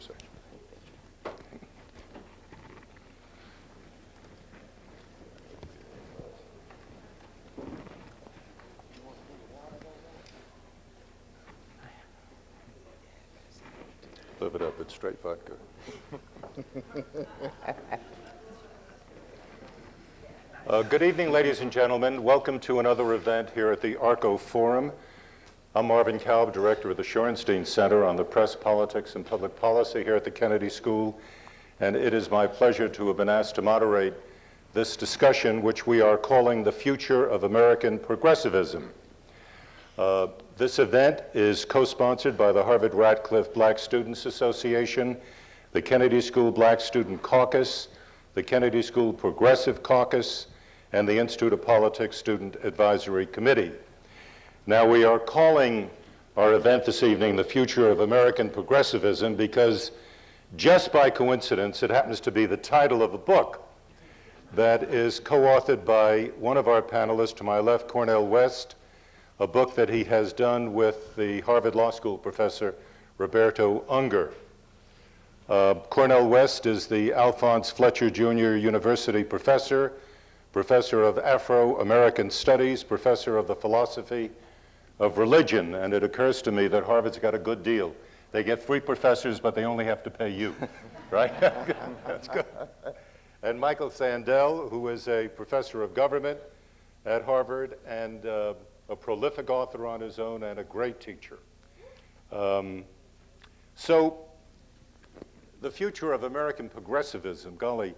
section. Live it up, it's straight vodka. Good evening, ladies and gentlemen. Welcome to another event here at the ARCO Forum. I'm Marvin Kalb, director of the Shorenstein Center on the Press, Politics, and Public Policy here at the Kennedy School, and it is my pleasure to have been asked to moderate this discussion, which we are calling The Future of American Progressivism. This event is co-sponsored by the Harvard-Radcliffe Black Students Association, the Kennedy School Black Student Caucus, the Kennedy School Progressive Caucus, and the Institute of Politics Student Advisory Committee. Now, we are calling our event this evening The Future of American Progressivism because just by coincidence, it happens to be the title of a book that is co-authored by one of our panelists to my left, Cornel West, a book that he has done with the Harvard Law School professor, Roberto Unger. Cornel West is the Alphonse Fletcher Jr. University professor, professor of Afro-American Studies, professor of the philosophy of religion, and it occurs to me that Harvard's got a good deal. They get free professors, but they only have to pay you, right? That's good. And Michael Sandel, who is a professor of government at Harvard and a prolific author on his own and a great teacher. So the future of American progressivism, golly,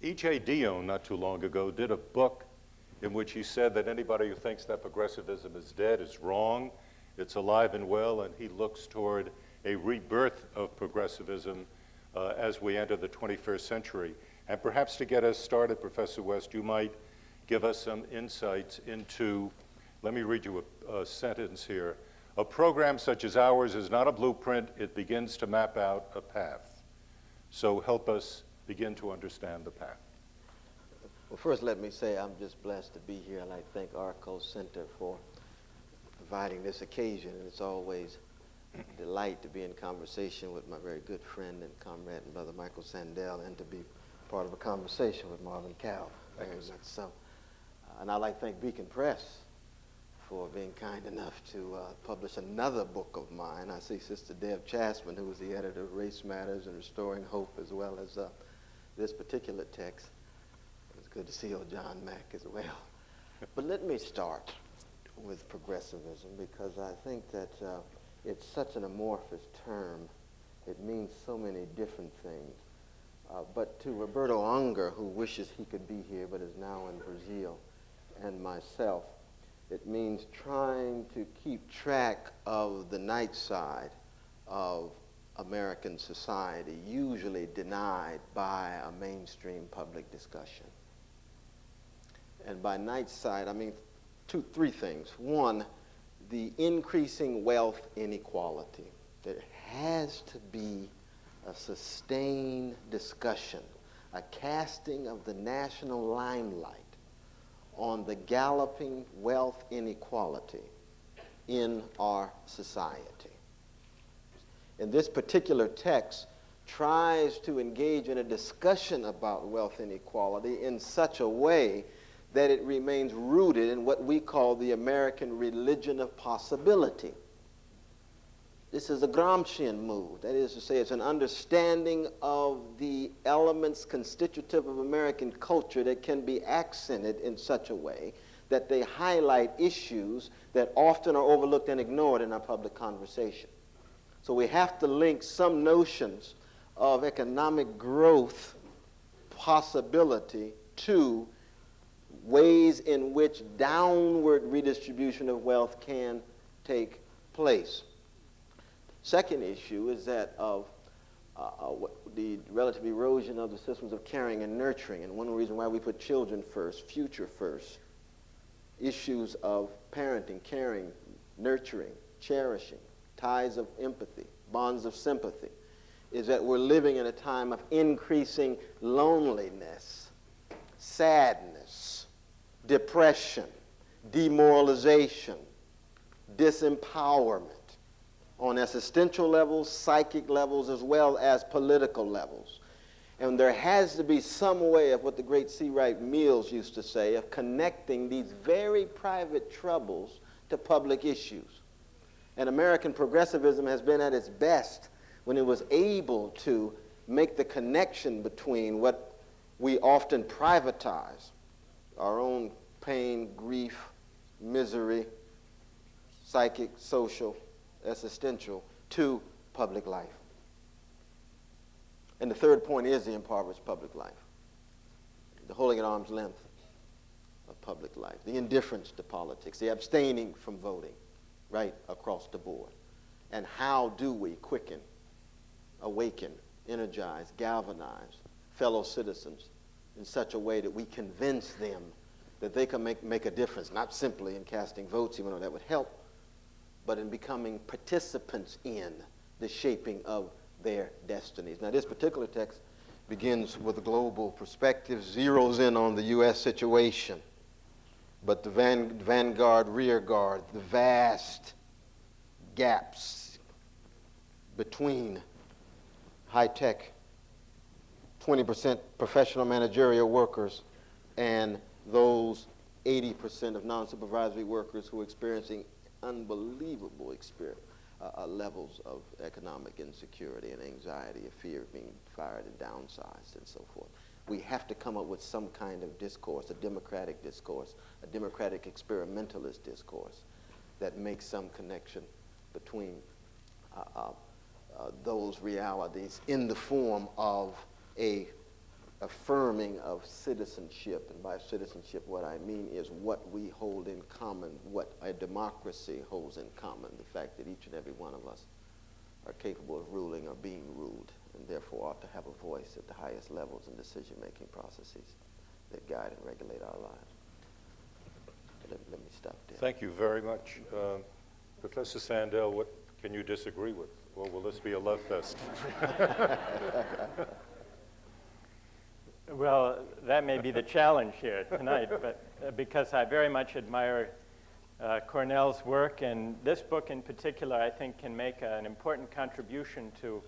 E.J. Dionne not too long ago did a book in which he said that anybody who thinks that progressivism is dead is wrong. It's alive and well, and he looks toward a rebirth of progressivism as we enter the 21st century. And perhaps to get us started, Professor West, you might give us some insights into, let me read you a sentence here. A program such as ours is not a blueprint, it begins to map out a path. So help us begin to understand the path. Well, first let me say I'm just blessed to be here. I'd like to thank ARCO Center for providing this occasion, and it's always a delight to be in conversation with my very good friend and comrade and brother Michael Sandel, and to be part of a conversation with Marvin Kalb. Very much so. And I'd like to thank Beacon Press for being kind enough to publish another book of mine. I see Sister Deb Chasman, who was the editor of Race Matters and Restoring Hope, as well as this particular text. It's good to see old John Mack as well. But let me start with progressivism, because I think that it's such an amorphous term. It means so many different things. But to Roberto Unger, who wishes he could be here but is now in Brazil, and myself, it means trying to keep track of the night side of American society, usually denied by a mainstream public discussion. And by night side, I mean three things. One, the increasing wealth inequality. There has to be a sustained discussion, a casting of the national limelight on the galloping wealth inequality in our society. And this particular text tries to engage in a discussion about wealth inequality in such a way that it remains rooted in what we call the American religion of possibility. This is a Gramscian move. That is to say, it's an understanding of the elements constitutive of American culture that can be accented in such a way that they highlight issues that often are overlooked and ignored in our public conversation. So we have to link some notions of economic growth possibility to ways in which downward redistribution of wealth can take place. Second issue is that of the relative erosion of the systems of caring and nurturing, and one reason why we put children first, future first. Issues of parenting, caring, nurturing, cherishing, ties of empathy, bonds of sympathy, is that we're living in a time of increasing loneliness, sadness, depression, demoralization, disempowerment. on existential levels, psychic levels, as well as political levels. And there has to be some way of what the great C. Wright Mills used to say, of connecting these very private troubles to public issues. And American progressivism has been at its best when it was able to make the connection between what we often privatize, our own pain, grief, misery, psychic, social, existential, to public life. And the third point is the impoverished public life, the holding at arm's length of public life, the indifference to politics, the abstaining from voting right across the board. And how do we quicken, awaken, energize, galvanize fellow citizens in such a way that we convince them that they can make a difference, not simply in casting votes, even though that would help, but in becoming participants in the shaping of their destinies. Now, this particular text begins with a global perspective, zeroes in on the U.S. situation, but the vanguard, rear guard, the vast gaps between high-tech, 20% professional managerial workers and those 80% of non-supervisory workers who are experiencing unbelievable levels of economic insecurity and anxiety, of fear of being fired and downsized and so forth. We have to come up with some kind of discourse, a democratic experimentalist discourse that makes some connection between those realities in the form of a affirming of citizenship. And by citizenship, what I mean is what we hold in common, what a democracy holds in common, the fact that each and every one of us are capable of ruling or being ruled, and therefore ought to have a voice at the highest levels in decision-making processes that guide and regulate our lives. Let me stop there. Thank you very much. Professor Sandel, what can you disagree with? Or will this be a love fest? Well, that may be the challenge here tonight, but because I very much admire Cornell's work, and this book in particular, I think, can make an important contribution to,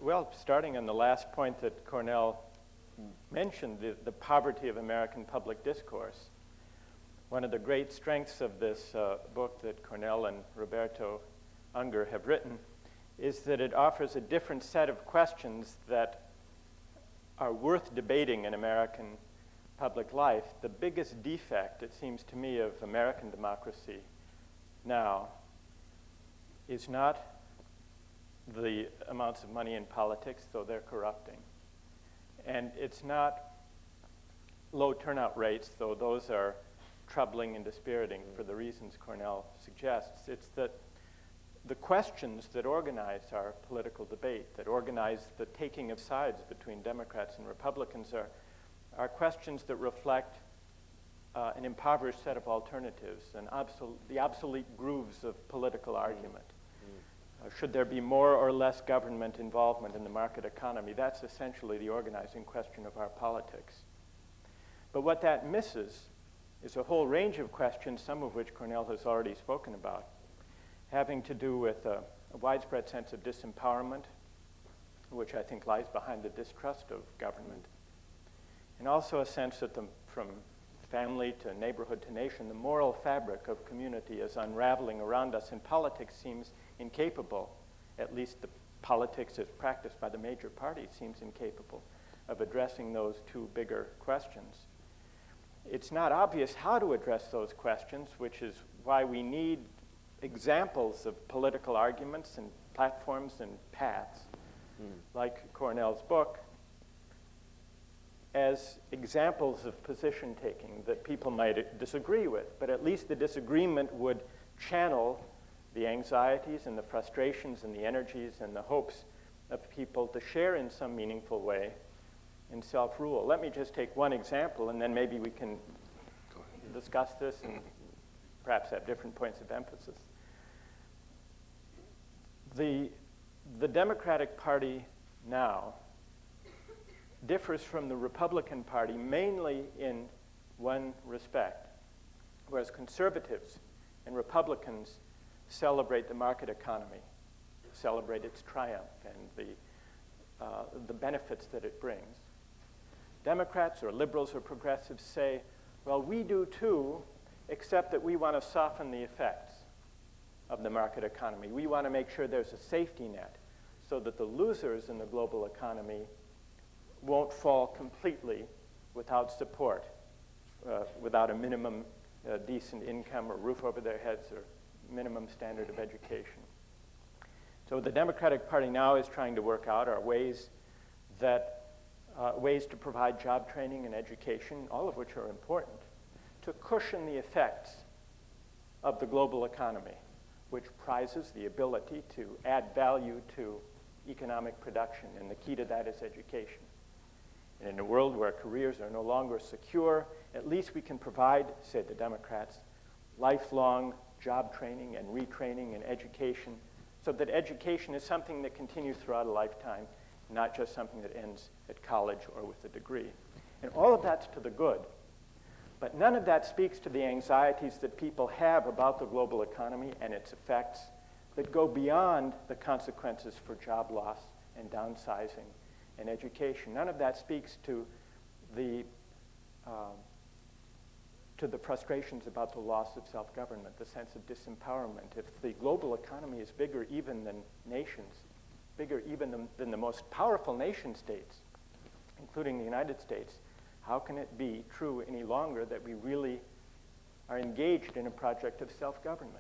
well, starting on the last point that Cornell mentioned, the poverty of American public discourse. One of the great strengths of this book that Cornell and Roberto Unger have written is that it offers a different set of questions that are worth debating in American public life. The biggest defect, it seems to me, of American democracy now is not the amounts of money in politics, though they're corrupting. And it's not low turnout rates, though those are troubling and dispiriting for the reasons Cornell suggests. It's that the questions that organize our political debate, that organize the taking of sides between Democrats and Republicans are questions that reflect an impoverished set of alternatives and the obsolete grooves of political argument. Should there be more or less government involvement in the market economy? That's essentially the organizing question of our politics. But what that misses is a whole range of questions, some of which Cornell has already spoken about, having to do with a widespread sense of disempowerment, which I think lies behind the distrust of government, and also a sense that from family to neighborhood to nation, the moral fabric of community is unraveling around us, and politics seems incapable, at least the politics as practiced by the major parties seems incapable of addressing those two bigger questions. It's not obvious how to address those questions, which is why we need examples of political arguments and platforms and paths, like Cornell's book, as examples of position taking that people might disagree with, but at least the disagreement would channel the anxieties and the frustrations and the energies and the hopes of people to share in some meaningful way in self-rule. Let me just take one example, and then maybe we can discuss this and perhaps have different points of emphasis. The Democratic Party now differs from the Republican Party mainly in one respect, whereas conservatives and Republicans celebrate the market economy, celebrate its triumph and the benefits that it brings. Democrats or liberals or progressives say, well, we do too, except that we want to soften the effects of the market economy. We want to make sure there's a safety net so that the losers in the global economy won't fall completely without support, without a minimum decent income or roof over their heads or minimum standard of education. So what the Democratic Party now is trying to work out are ways to provide job training and education, all of which are important, to cushion the effects of the global economy, which prizes the ability to add value to economic production, and the key to that is education. And in a world where careers are no longer secure, at least we can provide, say the Democrats, lifelong job training and retraining and education, so that education is something that continues throughout a lifetime, not just something that ends at college or with a degree. And all of that's to the good. But none of that speaks to the anxieties that people have about the global economy and its effects that go beyond the consequences for job loss and downsizing and education. None of that speaks to the frustrations about the loss of self-government, the sense of disempowerment. If the global economy is bigger even than nations, bigger even than the most powerful nation states, including the United States, how can it be true any longer that we really are engaged in a project of self-government?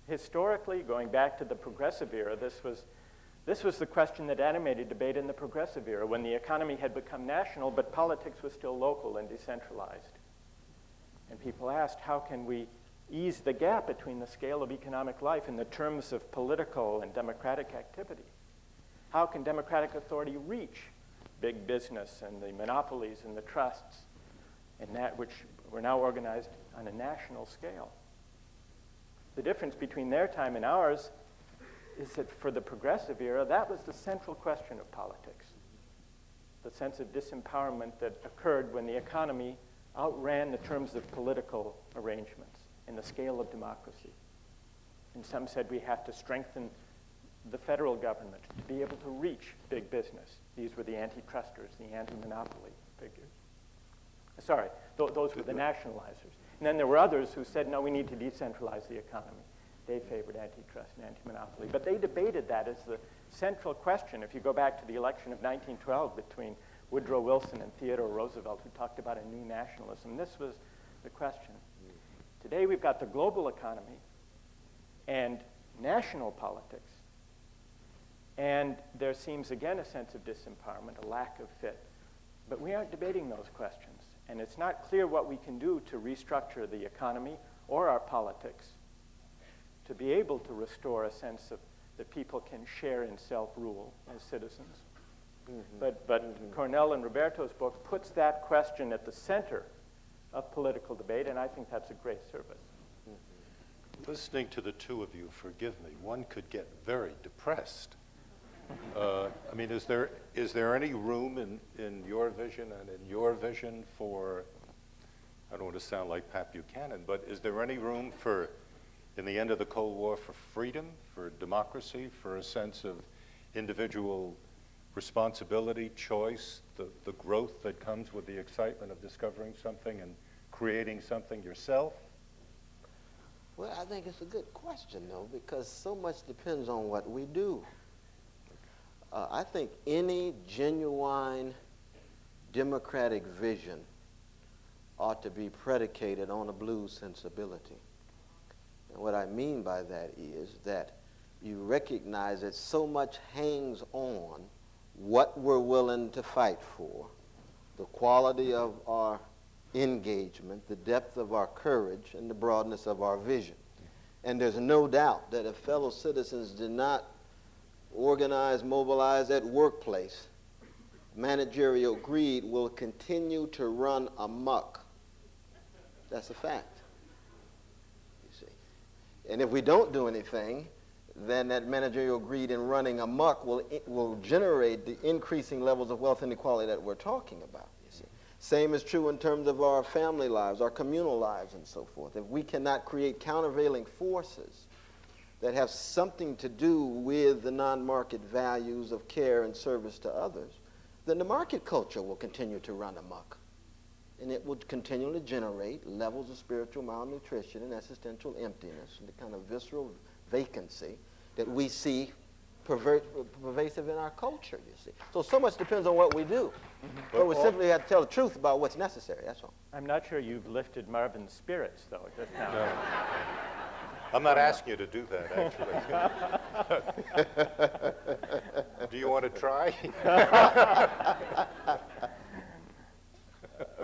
Historically, going back to the progressive era, this was the question that animated debate in the progressive era, when the economy had become national, but politics was still local and decentralized. And people asked, how can we ease the gap between the scale of economic life in the terms of political and democratic activity? How can democratic authority reach big business and the monopolies and the trusts, and that which were now organized on a national scale? The difference between their time and ours is that for the progressive era, that was the central question of politics. The sense of disempowerment that occurred when the economy outran the terms of political arrangements and the scale of democracy. And some said we have to strengthen the federal government to be able to reach big business. These were the antitrusters, the anti-monopoly figures. Sorry, those were the nationalizers. And then there were others who said, no, we need to decentralize the economy. They favored antitrust and anti-monopoly. But they debated that as the central question. If you go back to the election of 1912 between Woodrow Wilson and Theodore Roosevelt, who talked about a new nationalism, this was the question. Today we've got the global economy and national politics. And there seems, again, a sense of disempowerment, a lack of fit. But we aren't debating those questions. And it's not clear what we can do to restructure the economy or our politics to be able to restore a sense of that people can share in self-rule as citizens. Mm-hmm. But Cornell and Roberto's book puts that question at the center of political debate, and I think that's a great service. Mm-hmm. Listening to the two of you, forgive me, one could get very depressed. I mean, is there any room in your vision and in your vision for, I don't want to sound like Pat Buchanan, but is there any room for, in the end of the Cold War, for freedom, for democracy, for a sense of individual responsibility, choice, the growth that comes with the excitement of discovering something and creating something yourself? Well, I think it's a good question, though, because so much depends on what we do. I think any genuine democratic vision ought to be predicated on a blues sensibility. And what I mean by that is that you recognize that so much hangs on what we're willing to fight for, the quality of our engagement, the depth of our courage, and the broadness of our vision. And there's no doubt that if fellow citizens did not organize, mobilize at workplace, managerial greed will continue to run amok. That's a fact, you see. And if we don't do anything, then that managerial greed and running amok will generate the increasing levels of wealth inequality that we're talking about, you see. Same is true in terms of our family lives, our communal lives, and so forth. If we cannot create countervailing forces that have something to do with the non-market values of care and service to others, then the market culture will continue to run amok. And it will continually generate levels of spiritual malnutrition and existential emptiness and the kind of visceral vacancy that we see pervasive in our culture, you see. So much depends on what we do. But we simply have to tell the truth about what's necessary, that's all. I'm not sure you've lifted Marvin's spirits, though, just now. No. I'm not asking you to do that, actually. Do you want to try?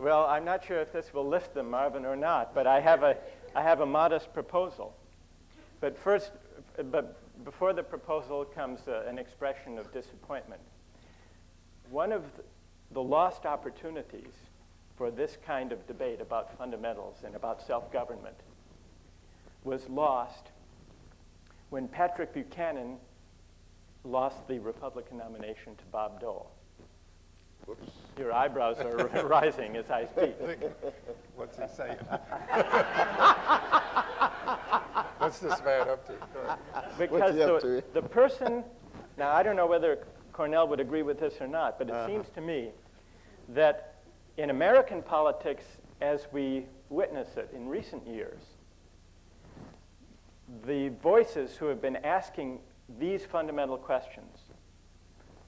Well, I'm not sure if this will lift them, Marvin, or not, but I have a modest proposal. But before the proposal comes an expression of disappointment. One of the lost opportunities for this kind of debate about fundamentals and about self-government was lost when Patrick Buchanan lost the Republican nomination to Bob Dole. Whoops. Your eyebrows are rising as I speak. What's he saying? What's this man up to? Because the person, now I don't know whether Cornell would agree with this or not, but it seems to me that in American politics, as we witness it in recent years, the voices who have been asking these fundamental questions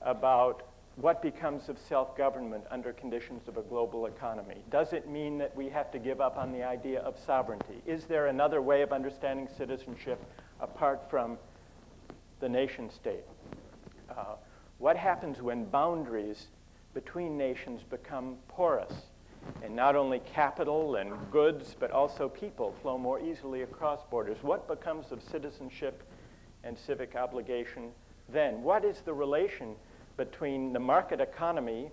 about what becomes of self-government under conditions of a global economy? Does it mean that we have to give up on the idea of sovereignty? Is there another way of understanding citizenship apart from the nation state? What happens when boundaries between nations become porous and not only capital and goods but also people flow more easily across borders? What becomes of citizenship and civic obligation then? What is the relation between the market economy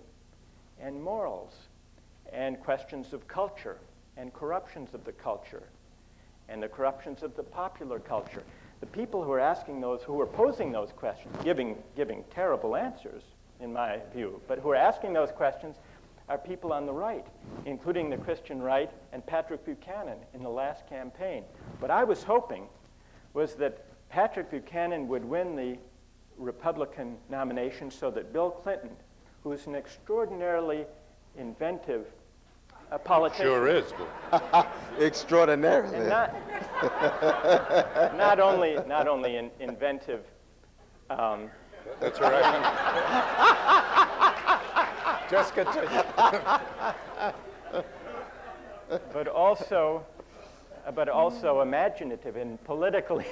and morals and questions of culture and corruptions of the culture and the corruptions of the popular culture? The people who are asking those, who are posing those questions, giving terrible answers, in my view, but who are asking those questions are people on the right, including the Christian right and Patrick Buchanan in the last campaign. What I was hoping was that Patrick Buchanan would win the Republican nomination so that Bill Clinton, who is an extraordinarily inventive politician. Sure is. Extraordinarily. And not only inventive. That's all right. Just continue. But also imaginative and politically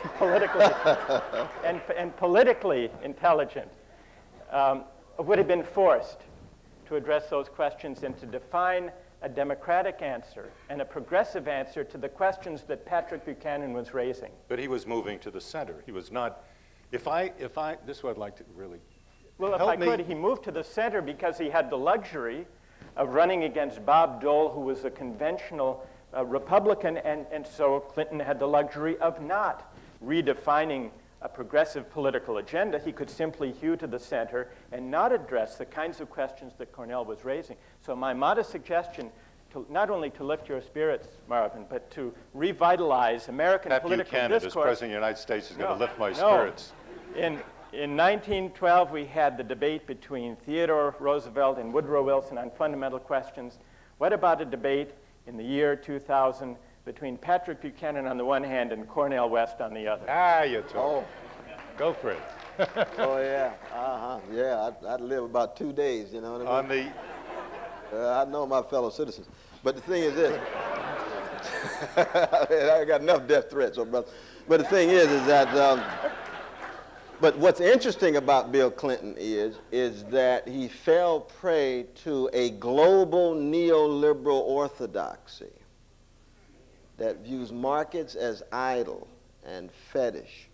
intelligent, would have been forced to address those questions and to define a democratic answer and a progressive answer to the questions that Patrick Buchanan was raising. But he was moving to the center. He was not. If I, this is what I'd like to really. Well, if I could, he moved to the center because he had the luxury of running against Bob Dole, who was a conventional Republican, and so Clinton had the luxury of not redefining a progressive political agenda. He could simply hew to the center and not address the kinds of questions that Cornell was raising. So my modest suggestion, not only to lift your spirits, Marvin, but to revitalize American political Buchanan, discourse. as President of the United States, is going to lift my spirits. In 1912, we had the debate between Theodore Roosevelt and Woodrow Wilson on fundamental questions. What about a debate in the year 2000 between Patrick Buchanan on the one hand and Cornel West on the other? Ah, you talk. Go for it. Oh, yeah. Yeah, I'd live about 2 days, you know what I mean? I know my fellow citizens. But the thing is this. I got enough death threats, brother. But the thing is that, but what's interesting about Bill Clinton is that he fell prey to a global neoliberal orthodoxy that views markets as idol and fetish,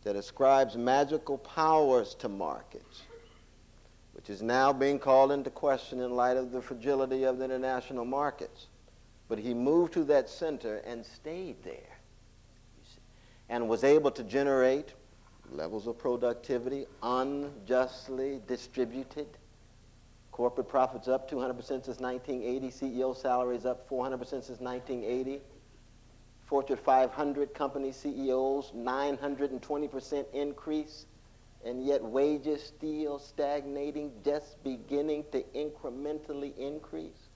that ascribes magical powers to markets, which is now being called into question in light of the fragility of the international markets. But he moved to that center and stayed there, you see, and was able to generate levels of productivity unjustly distributed Corporate profits up 200% since 1980. CEO salaries up 400% since 1980. Fortune 500 company CEOs, 920% increase. And yet wages still stagnating, just beginning to incrementally increase.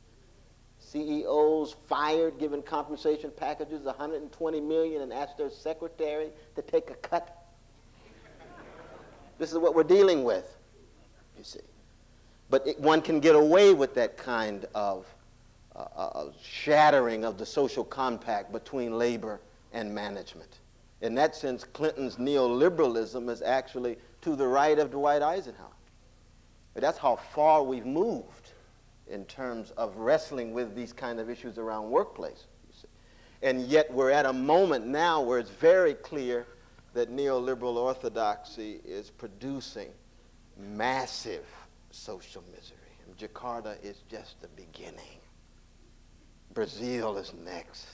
CEOs fired, given compensation packages, $120 million, and asked their secretary to take a cut. This is what we're dealing with, you see. But one can get away with that kind of shattering of the social compact between labor and management. In that sense, Clinton's neoliberalism is actually to the right of Dwight Eisenhower. But that's how far we've moved in terms of wrestling with these kind of issues around workplace, you see. And yet we're at a moment now where it's very clear that neoliberal orthodoxy is producing massive social misery. And Jakarta is just the beginning. Brazil is next.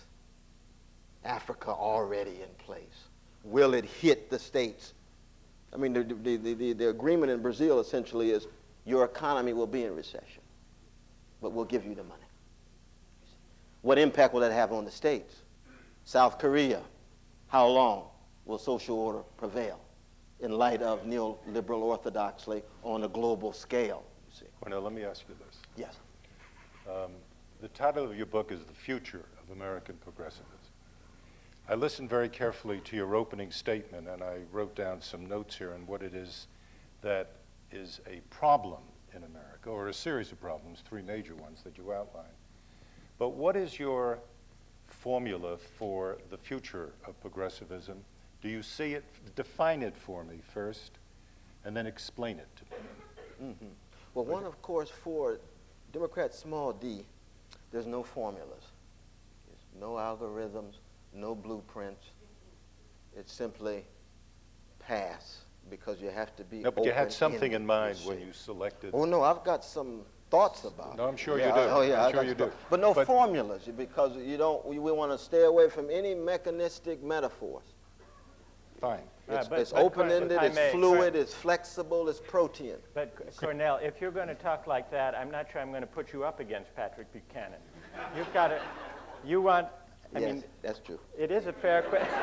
Africa already in place. Will it hit the states? I mean, the agreement in Brazil essentially is your economy will be in recession, but we'll give you the money. What impact will that have on the states? South Korea, how long will social order prevail in light of neoliberal orthodoxy on a global scale? You see. Well, now let me ask you this. Yes. The title of your book is The Future of American Progressivism. I listened very carefully to your opening statement, and I wrote down some notes here on what it is that is a problem in America, or a series of problems, three major ones that you outlined. But what is your formula for the future of progressivism? Do you see it? Define it for me first, and then explain it to me. Mm-hmm. Well, one, of course, for Democrats, small d, there's no formulas. There's no algorithms, no blueprints. It's simply pass, because you have to be No, but you had something open-ended, in mind you when see. you selected. Oh, no, I've got some thoughts about it. No, I'm sure you Yeah, do. Oh, yeah, I'm sure you do. But no formulas, because we want to stay away from any mechanistic metaphors. Fine. It's open-ended, it's fluid, it's flexible, it's protean. But Cornell, if you're going to talk like that, I'm not sure I'm going to put you up against Patrick Buchanan. You've got to, you want, I Yes, mean, that's true. it is a fair question.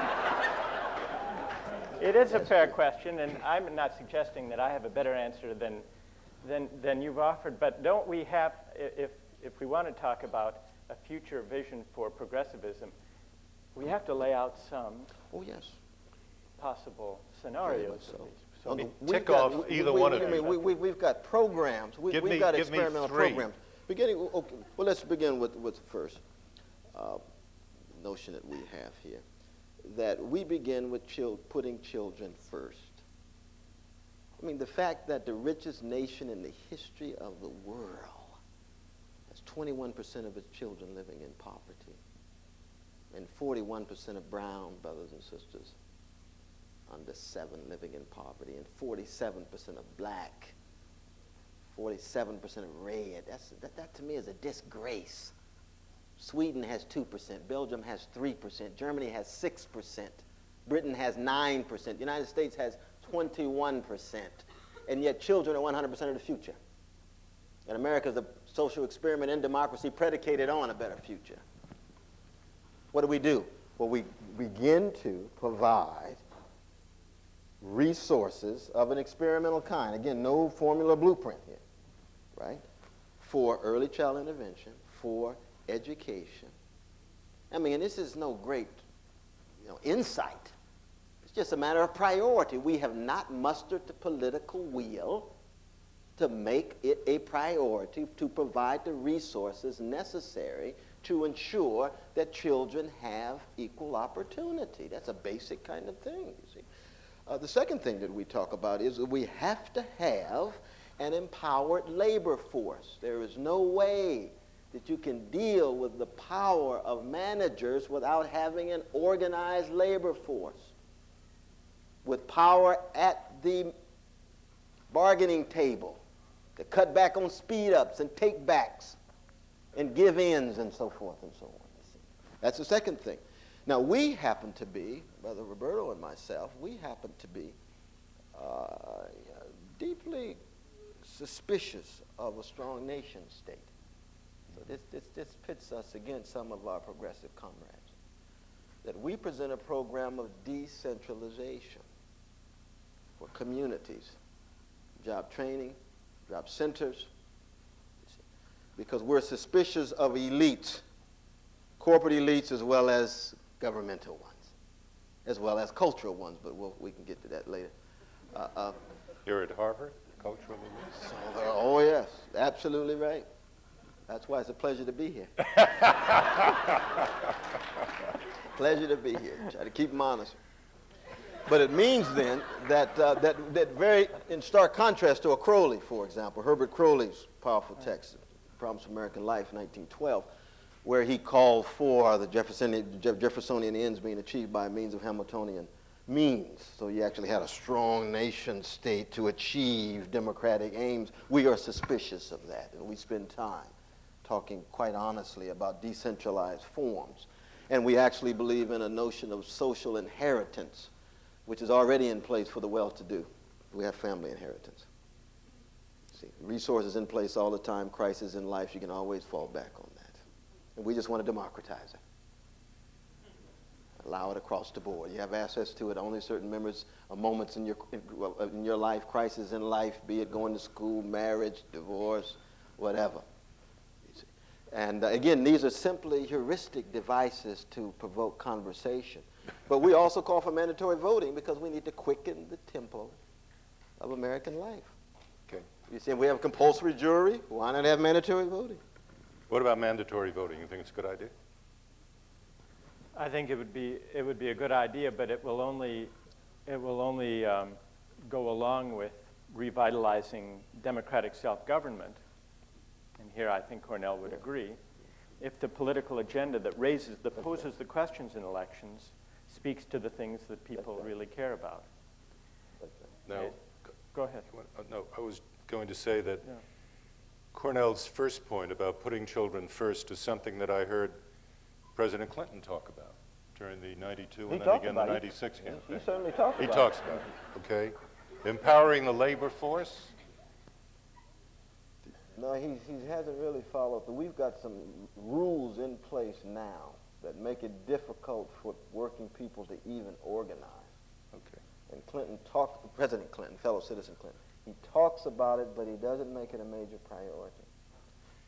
It is a fair question, and I'm not suggesting that I have a better answer than you've offered. But don't we have, if we want to talk about a future vision for progressivism, we have to lay out some possible scenarios at least. So Tick off either one of them. We've got programs. We've got experimental programs. Well, let's begin with the first notion that we have here, that we begin with putting children first. I mean, the fact that the richest nation in the history of the world has 21% of its children living in poverty, and 41% of brown brothers and sisters under 7 living in poverty, and 47% of black, 47% of red. That to me is a disgrace. Sweden has 2%, Belgium has 3%, Germany has 6%, Britain has 9%, the United States has 21%, and yet children are 100% of the future. And America is a social experiment in democracy predicated on a better future. What do? Well, we begin to provide resources of an experimental kind. Again, no formula blueprint here, right? For early child intervention, for education. I mean, this is no great, insight. It's just a matter of priority. We have not mustered the political will to make it a priority to provide the resources necessary to ensure that children have equal opportunity. That's a basic kind of thing, you see. The second thing that we talk about is that we have to have an empowered labor force. There is no way that you can deal with the power of managers without having an organized labor force with power at the bargaining table to cut back on speed-ups and take-backs and give-ins and so forth and so on. That's the second thing. Now, we happen to be, Brother Roberto and myself, we happen to be deeply suspicious of a strong nation state. So this pits us against some of our progressive comrades. That we present a program of decentralization for communities, job training, job centers, because we're suspicious of elites, corporate elites as well as governmental ones, as well as cultural ones, but we can get to that later. You're at Harvard, cultural elites? So oh yes, absolutely right. That's why it's a pleasure to be here. Pleasure to be here. Try to keep them honest. But it means then that very in stark contrast to a Crowley, for example, Herbert Crowley's powerful text, Problems of American Life, 1912, where he called for the Jeffersonian ends being achieved by means of Hamiltonian means. So you actually had a strong nation state to achieve democratic aims. We are suspicious of that, and we spend time talking quite honestly about decentralized forms. And we actually believe in a notion of social inheritance, which is already in place for the well-to-do. We have family inheritance. See, resources in place all the time, crisis in life, you can always fall back on that. And we just want to democratize it. Allow it across the board. You have access to it, only certain moments in your life, crisis in life, be it going to school, marriage, divorce, whatever. And again, these are simply heuristic devices to provoke conversation. But we also call for mandatory voting because we need to quicken the tempo of American life. Okay. You see, we have a compulsory jury. Why not have mandatory voting? What about mandatory voting? You think it's a good idea? I think it would be a good idea, but it will only go along with revitalizing democratic self-government. And here I think Cornell would agree, if the political agenda that poses the questions in elections speaks to the things that people really care about. Now, go ahead. No, I was going to say that Cornell's first point about putting children first is something that I heard President Clinton talk about during the 92 and then again the 96 campaign. He certainly talked about it. He talks about it, okay? Empowering the labor force. No, he hasn't really followed through. We've got some rules in place now that make it difficult for working people to even organize. Okay. And President Clinton, fellow citizen Clinton, he talks about it, but he doesn't make it a major priority.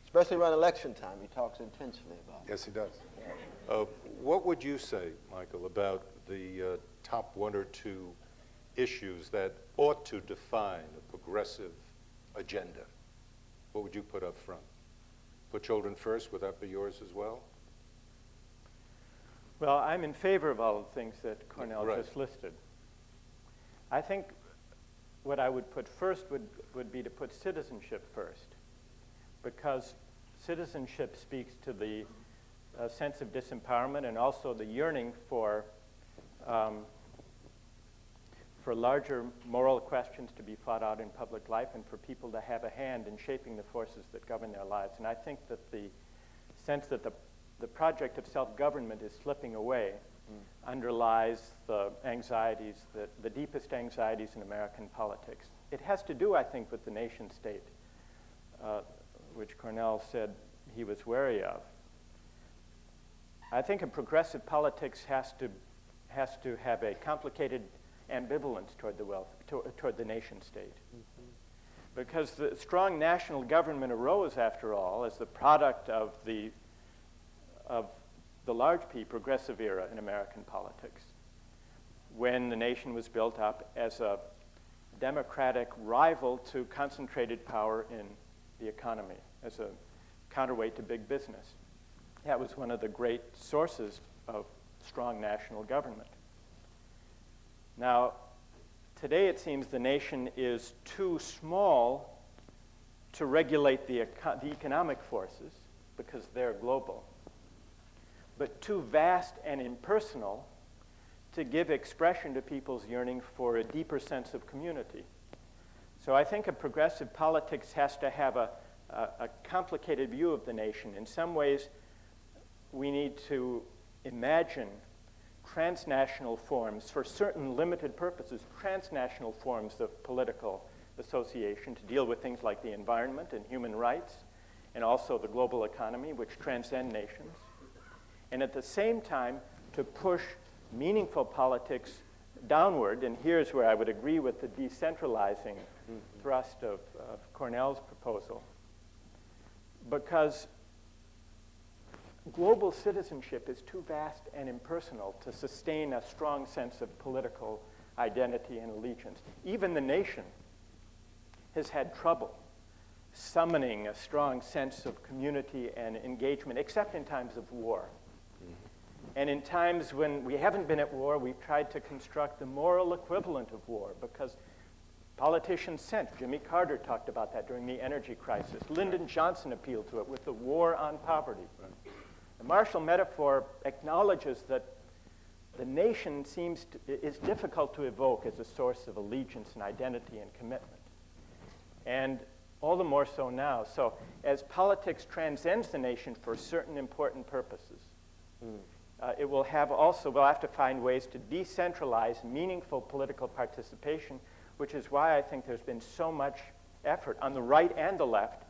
Especially around election time, he talks intensely about it. Yes, he does. What would you say, Michael, about the top one or two issues that ought to define a progressive agenda? What would you put up front? Put children first, would that be yours as well? Well, I'm in favor of all the things that Cornell just listed. I think what I would put first would be to put citizenship first, because citizenship speaks to the sense of disempowerment and also the yearning for larger moral questions to be fought out in public life and for people to have a hand in shaping the forces that govern their lives. And I think that the sense that the project of self-government is slipping away underlies the anxieties, the deepest anxieties in American politics. It has to do, I think, with the nation state, which Cornell said he was wary of. I think a progressive politics has to have a complicated ambivalence toward the nation state. Because the strong national government arose, after all, as the product of the large P progressive era in American politics, when the nation was built up as a democratic rival to concentrated power in the economy, as a counterweight to big business. That was one of the great sources of strong national government. Now, today it seems the nation is too small to regulate the economic forces because they're global, but too vast and impersonal to give expression to people's yearning for a deeper sense of community. So I think a progressive politics has to have a complicated view of the nation. In some ways, we need to imagine transnational forms, for certain limited purposes, transnational forms of political Association to deal with things like the environment and human rights, and also the global economy, which transcend nations. And at the same time, to push meaningful politics downward, and here's where I would agree with the decentralizing thrust of Cornell's proposal, because global citizenship is too vast and impersonal to sustain a strong sense of political identity and allegiance. Even the nation has had trouble summoning a strong sense of community and engagement, except in times of war. And in times when we haven't been at war, we've tried to construct the moral equivalent of war, because politicians sense. Jimmy Carter talked about that during the energy crisis. Lyndon Johnson appealed to it with the war on poverty. The Marshall metaphor acknowledges that the nation is difficult to evoke as a source of allegiance and identity and commitment. And all the more so now. So as politics transcends the nation for certain important purposes, we'll have to find ways to decentralize meaningful political participation, which is why I think there's been so much effort on the right and the left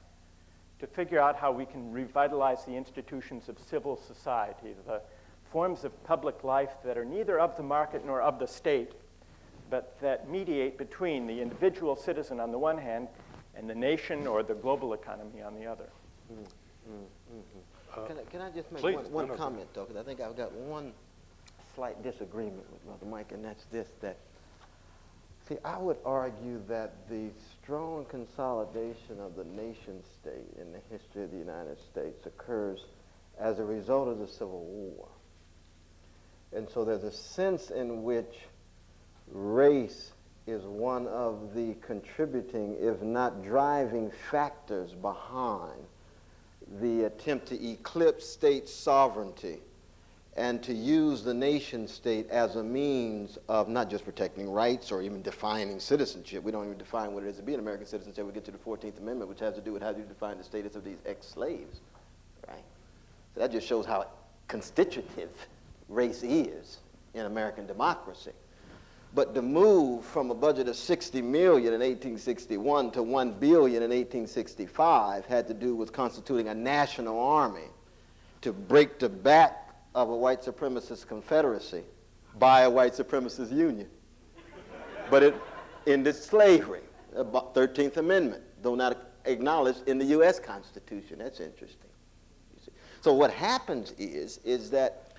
to figure out how we can revitalize the institutions of civil society, the forms of public life that are neither of the market nor of the state, but that mediate between the individual citizen on the one hand and the nation or the global economy on the other. Can I just make please, one comment, though? Because I think I've got one slight disagreement with Brother Mike, and that's this, that, see, I would argue that the strong consolidation of the nation state in the history of the United States occurs as a result of the Civil War. And so there's a sense in which race is one of the contributing, if not driving, factors behind the attempt to eclipse state sovereignty and to use the nation state as a means of not just protecting rights or even defining citizenship. We don't even define what it is to be an American citizen until we get to the 14th Amendment, which has to do with how do you define the status of these ex-slaves, right? So that just shows how constitutive race is in American democracy. But to move from a budget of $60 million in 1861 to $1 billion in 1865 had to do with constituting a national army to break the back of a white supremacist confederacy by a white supremacist union. But it ended slavery, 13th Amendment, though not acknowledged in the U.S. Constitution. That's interesting. You see. So what happens is that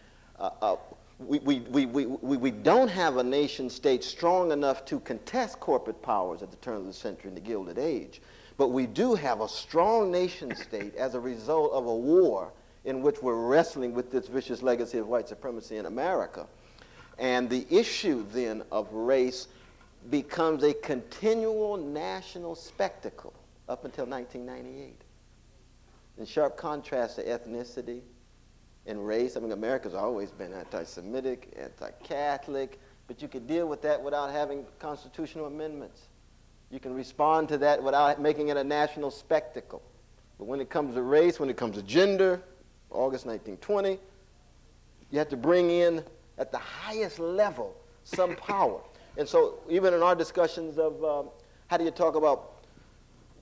we don't have a nation state strong enough to contest corporate powers at the turn of the century in the Gilded Age. But we do have a strong nation state as a result of a war in which we're wrestling with this vicious legacy of white supremacy in America. And the issue then of race becomes a continual national spectacle up until 1998. In sharp contrast to ethnicity and race. I mean, America's always been anti-Semitic, anti-Catholic, but you could deal with that without having constitutional amendments. You can respond to that without making it a national spectacle. But when it comes to race, when it comes to gender, August 1920, you have to bring in, at the highest level, some power. And so even in our discussions of how do you talk about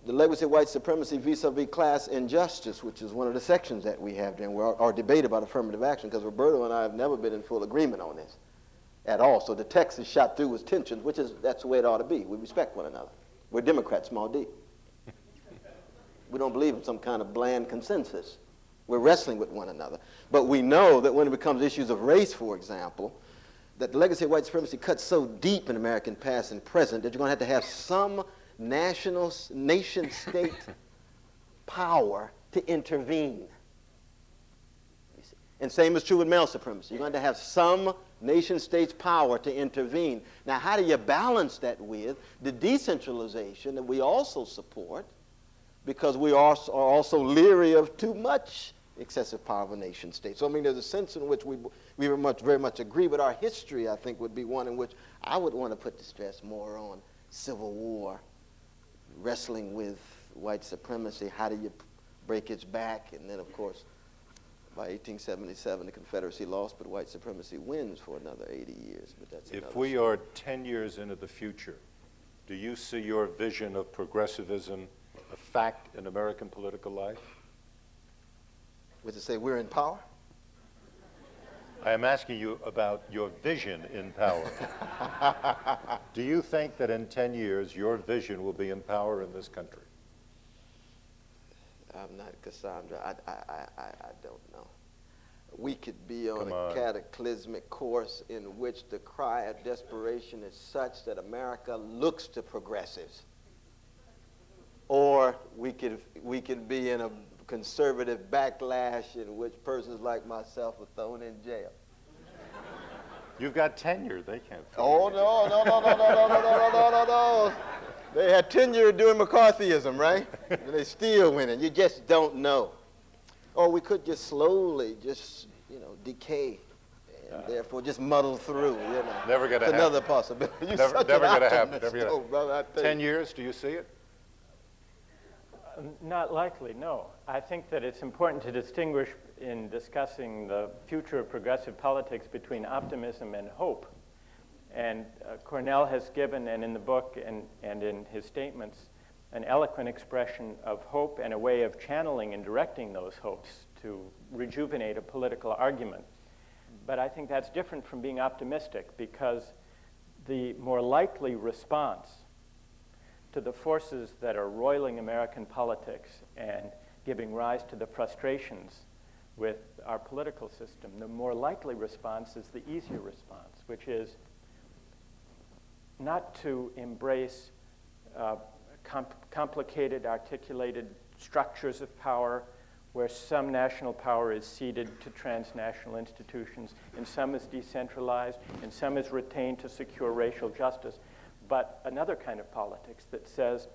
the legacy of white supremacy vis-a-vis class injustice, which is one of the sections that we have there, and our debate about affirmative action, because Roberto and I have never been in full agreement on this at all. So the text is shot through with tensions, that's the way it ought to be. We respect one another. We're Democrats, small d. We don't believe in some kind of bland consensus. We're wrestling with one another. But we know that when it becomes issues of race, for example, that the legacy of white supremacy cuts so deep in American past and present that you're going to have some national nation-state power to intervene. You see? And same is true with male supremacy. You're going to have some nation-state's power to intervene. Now, how do you balance that with the decentralization that we also support, because we are also leery of too much excessive power of a nation-state? So, I mean, there's a sense in which we very much agree, but our history, I think, would be one in which I would want to put the stress more on Civil War, wrestling with white supremacy. How do you break its back? And then, of course, by 1877, the Confederacy lost, but white supremacy wins for another 80 years. But that's if we are 10 years into the future do you see your vision of progressivism a fact in American political life? Would you say we're in power? I am asking you about your vision in power. Do you think that in 10 years your vision will be in power in this country? I'm not Cassandra. I don't know. We could be on Come a on. cataclysmic course in which the cry of desperation is such that America looks to progressives. Or we could be in a conservative backlash in which persons like myself are thrown in jail. You've got tenure. They can't. Oh, no. They had tenure during McCarthyism, right? And they still winning. You just don't know. Or we could just slowly decay and therefore just muddle through, Never gonna It's another happen. possibility. You're Never such gonna an happen. optimist. Never gonna Oh, brother, I tell 10 you. years, do you see it? Not likely, no. I think that it's important to distinguish in discussing the future of progressive politics between optimism and hope. And Cornell has given, and in the book and in his statements, an eloquent expression of hope and a way of channeling and directing those hopes to rejuvenate a political argument. But I think that's different from being optimistic, because the more likely response to the forces that are roiling American politics and giving rise to the frustrations with our political system, the more likely response is the easier response, which is not to embrace complicated, articulated structures of power where some national power is ceded to transnational institutions, and some is decentralized, and some is retained to secure racial justice, but another kind of politics that says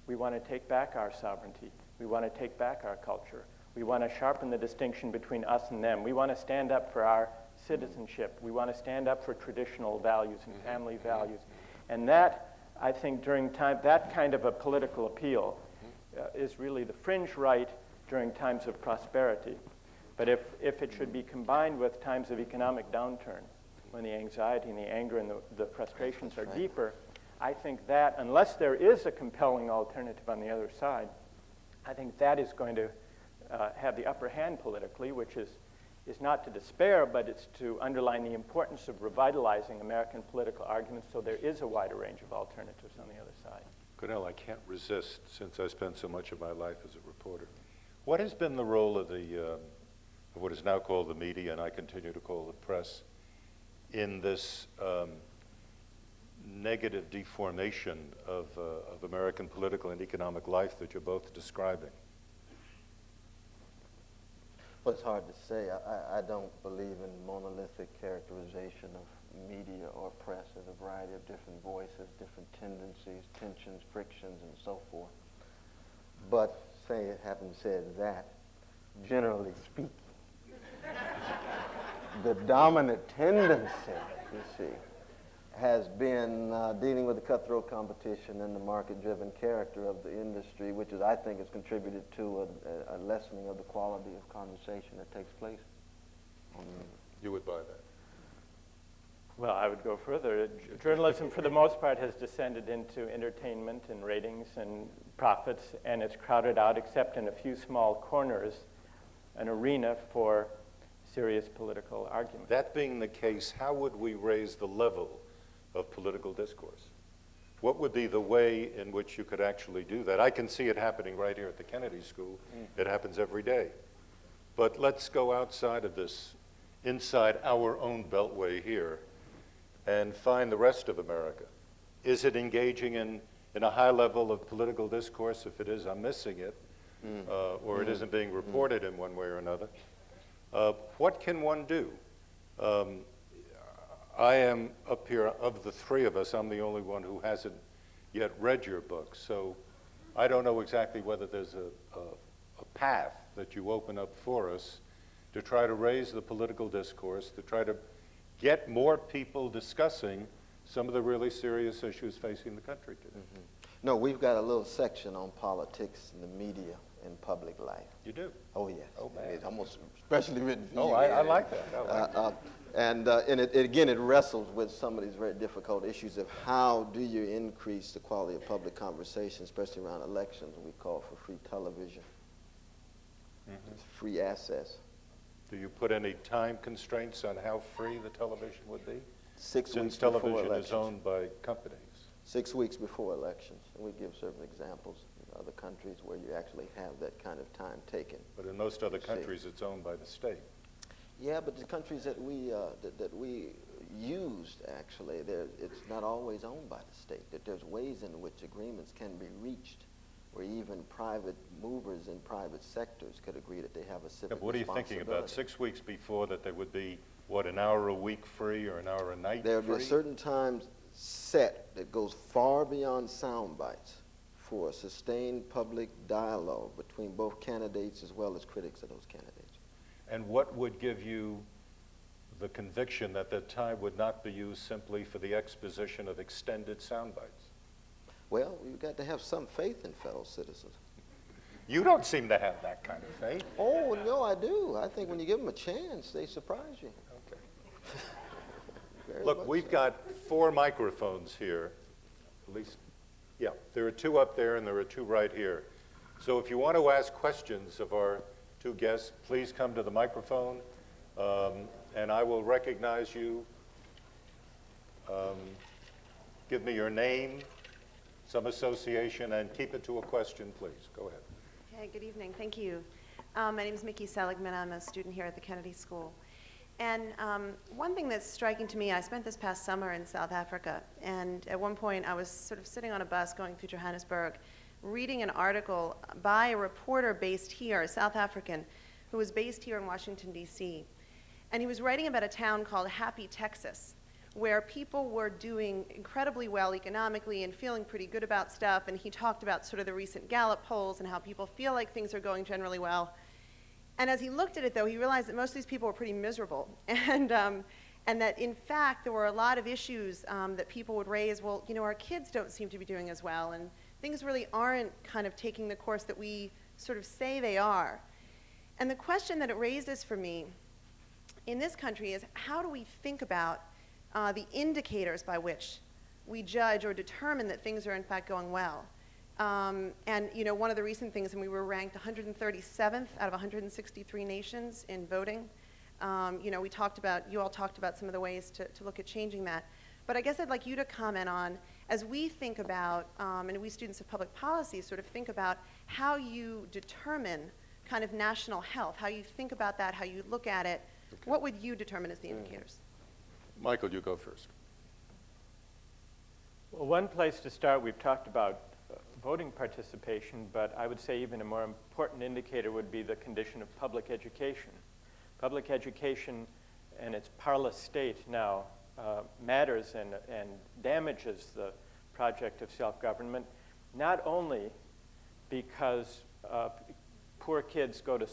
we want to take back our sovereignty, we want to take back our culture, we want to sharpen the distinction between us and them, we want to stand up for our citizenship, we want to stand up for traditional values and family values. And that, I think, during time, that kind of a political appeal is really the fringe right during times of prosperity. But if it should be combined with times of economic downturn, when the anxiety and the anger and the frustrations are deeper, I think that, unless there is a compelling alternative on the other side, I think that is going to have the upper hand politically, which is not to despair, but it's to underline the importance of revitalizing American political arguments so there is a wider range of alternatives on the other side. Cornell, I can't resist, since I spent so much of my life as a reporter. What has been the role of of what is now called the media, and I continue to call the press, in this negative deformation of American political and economic life that you're both describing? Well, it's hard to say. I don't believe in monolithic characterization of media or press as a variety of different voices, different tendencies, tensions, frictions, and so forth. But having said that, generally speaking, the dominant tendency, you see, has been dealing with the cutthroat competition and the market-driven character of the industry, which is, I think, has contributed to a lessening of the quality of conversation that takes place. You would buy that? Well, I would go further. Journalism, for the most part, has descended into entertainment and ratings and profits, and it's crowded out, except in a few small corners, an arena for serious political argument. That being the case, how would we raise the level of political discourse? What would be the way in which you could actually do that? I can see it happening right here at the Kennedy School. It happens every day. But let's go outside of this, inside our own beltway here, and find the rest of America. Is it engaging in a high level of political discourse? If it is, I'm missing it, or it isn't being reported in one way or another. What can one do? I am up here, of the three of us, I'm the only one who hasn't yet read your book, so I don't know exactly whether there's a path that you open up for us to try to raise the political discourse, to try to get more people discussing some of the really serious issues facing the country today. No, we've got a little section on politics in the media in public life. You do? Oh, yes. Oh, man. It's almost specially written for Oh, you. I like that. I like that. And again, it wrestles with some of these very difficult issues of how do you increase the quality of public conversation, especially around elections. We call for free television, free access. Do you put any time constraints on how free the television would be? 6 Since weeks before television elections. is owned by companies. 6 weeks before elections. And we give certain examples in other countries where you actually have that kind of time taken. But in most other countries, it's owned by the state. Yeah, but the countries that we used, actually, it's not always owned by the state. That there's ways in which agreements can be reached where even private movers in private sectors could agree that they have a civic Yeah, but what are you thinking about? 6 weeks before that there would be, what, an hour a week free or an hour a night free? There would be a certain time set that goes far beyond sound bites for a sustained public dialogue between both candidates as well as critics of those candidates. And what would give you the conviction that that time would not be used simply for the exposition of extended sound bites? Well, we've got to have some faith in fellow citizens. You don't seem to have that kind of faith. Oh, no, I do. I think when you give them a chance, they surprise you. Okay. Very Look, much we've so. got 4 microphones here, at least, yeah. There are 2 up there and there are 2 right here. So if you want to ask questions of our 2 guests, please come to the microphone, and I will recognize you. Give me your name, some association, and keep it to a question, please. Go ahead. Okay, good evening. Thank you. My name is Mickey Seligman. I'm a student here at the Kennedy School. And one thing that's striking to me, I spent this past summer in South Africa, and at one point I was sort of sitting on a bus going through Johannesburg, reading an article by a reporter based here, a South African, who was based here in Washington, D.C. And he was writing about a town called Happy, Texas, where people were doing incredibly well economically and feeling pretty good about stuff. And he talked about sort of the recent Gallup polls and how people feel like things are going generally well. And as he looked at it, though, he realized that most of these people were pretty miserable. And that, in fact, there were a lot of issues that people would raise. Well, you know, our kids don't seem to be doing as well, and things really aren't kind of taking the course that we sort of say they are. And the question that it raises for me in this country is, how do we think about the indicators by which we judge or determine that things are in fact going well? And you know, one of the recent things, and we were ranked 137th out of 163 nations in voting. You know, you all talked about some of the ways to look at changing that. But I guess I'd like you to comment on, as we think about, and we students of public policy sort of think about how you determine kind of national health, how you think about that, how you look at it. Okay. What would you determine as the indicators? Michael, you go first. Well, one place to start, we've talked about voting participation, but I would say even a more important indicator would be the condition of public education. Public education and its parlous state now matters and damages the project of self-government, not only because poor kids go to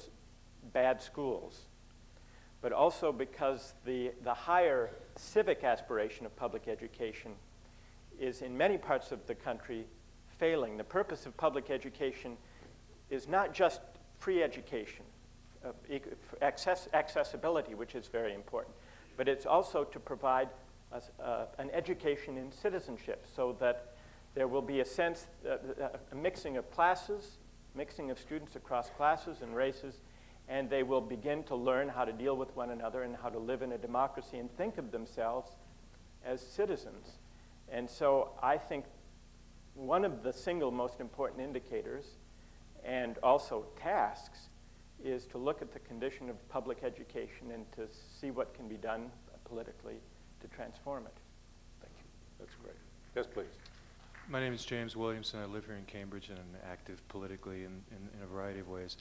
bad schools, but also because the higher civic aspiration of public education is in many parts of the country failing. The purpose of public education is not just free education, accessibility, which is very important, but it's also to provide an education in citizenship so that there will be a sense, a mixing of classes, mixing of students across classes and races, and they will begin to learn how to deal with one another and how to live in a democracy and think of themselves as citizens. And so I think one of the single most important indicators and also tasks is to look at the condition of public education and to see what can be done politically to transform it. Thank you. That's great. Yes, please. My name is James Williamson. I live here in Cambridge and I'm active politically in a variety of ways.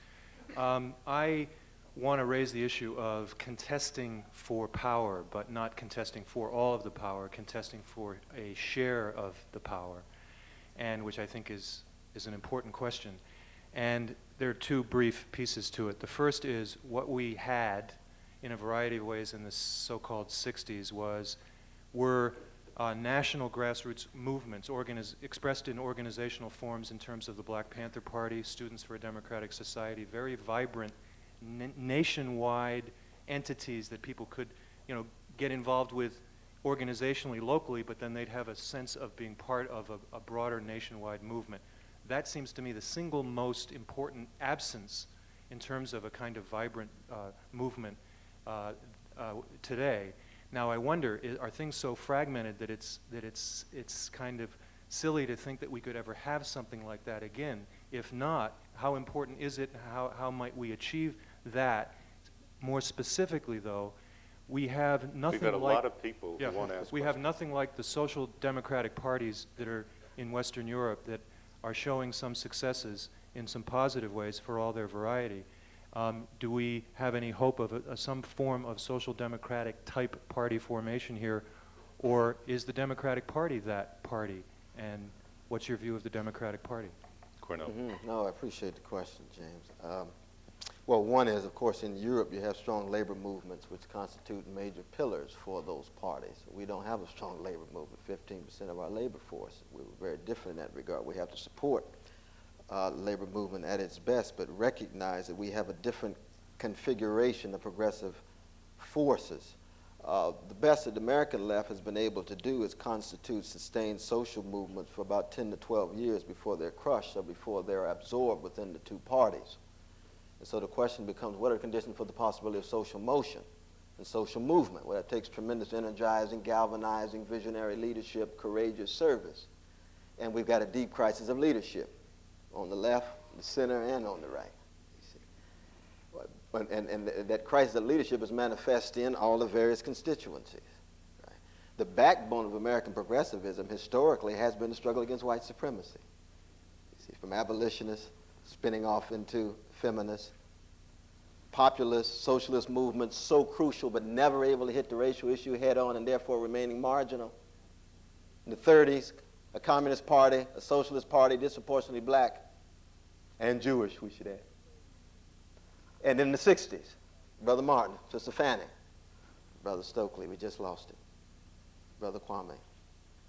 I want to raise the issue of contesting for power, but not contesting for all of the power, contesting for a share of the power, and which I think is an important question. And there are 2 brief pieces to it. The first is what we had in a variety of ways in the so-called 60s were national grassroots movements expressed in organizational forms in terms of the Black Panther Party, Students for a Democratic Society, very vibrant nationwide entities that people could, get involved with organizationally, locally, but then they'd have a sense of being part of a broader nationwide movement. That seems to me the single most important absence in terms of a kind of vibrant movement today. Now I wonder, are things so fragmented that it's kind of silly to think that we could ever have something like that again? If not, how important is it? How might we achieve that? More specifically, though, we have nothing We've got a like, lot of people who want to ask we have questions. nothing like the social democratic parties that are in Western Europe that are showing some successes in some positive ways for all their variety. Do we have any hope of some form of social democratic type party formation here, or is the Democratic Party that party? And what's your view of the Democratic Party? Cornell. No, I appreciate the question, James. Well, one is, of course, in Europe you have strong labor movements which constitute major pillars for those parties. We don't have a strong labor movement, 15% of our labor force. We're very different in that regard. We have to support labor movement at its best, but recognize that we have a different configuration of progressive forces. The best that the American left has been able to do is constitute sustained social movements for about 10 to 12 years before they're crushed or before they're absorbed within the two parties. And so the question becomes, what are the conditions for the possibility of social motion and social movement? Well, it takes tremendous energizing, galvanizing, visionary leadership, courageous service. And we've got a deep crisis of leadership on the left, the center, and on the right. You see. And that crisis of leadership is manifest in all the various constituencies. Right? The backbone of American progressivism historically has been the struggle against white supremacy. You see, from abolitionists spinning off into feminists, populist, socialist movements so crucial but never able to hit the racial issue head on and therefore remaining marginal. In the 30s, a communist party, a socialist party, disproportionately black and Jewish, we should add. And in the 60s, Brother Martin, Sister Fanny, Brother Stokely, we just lost him, Brother Kwame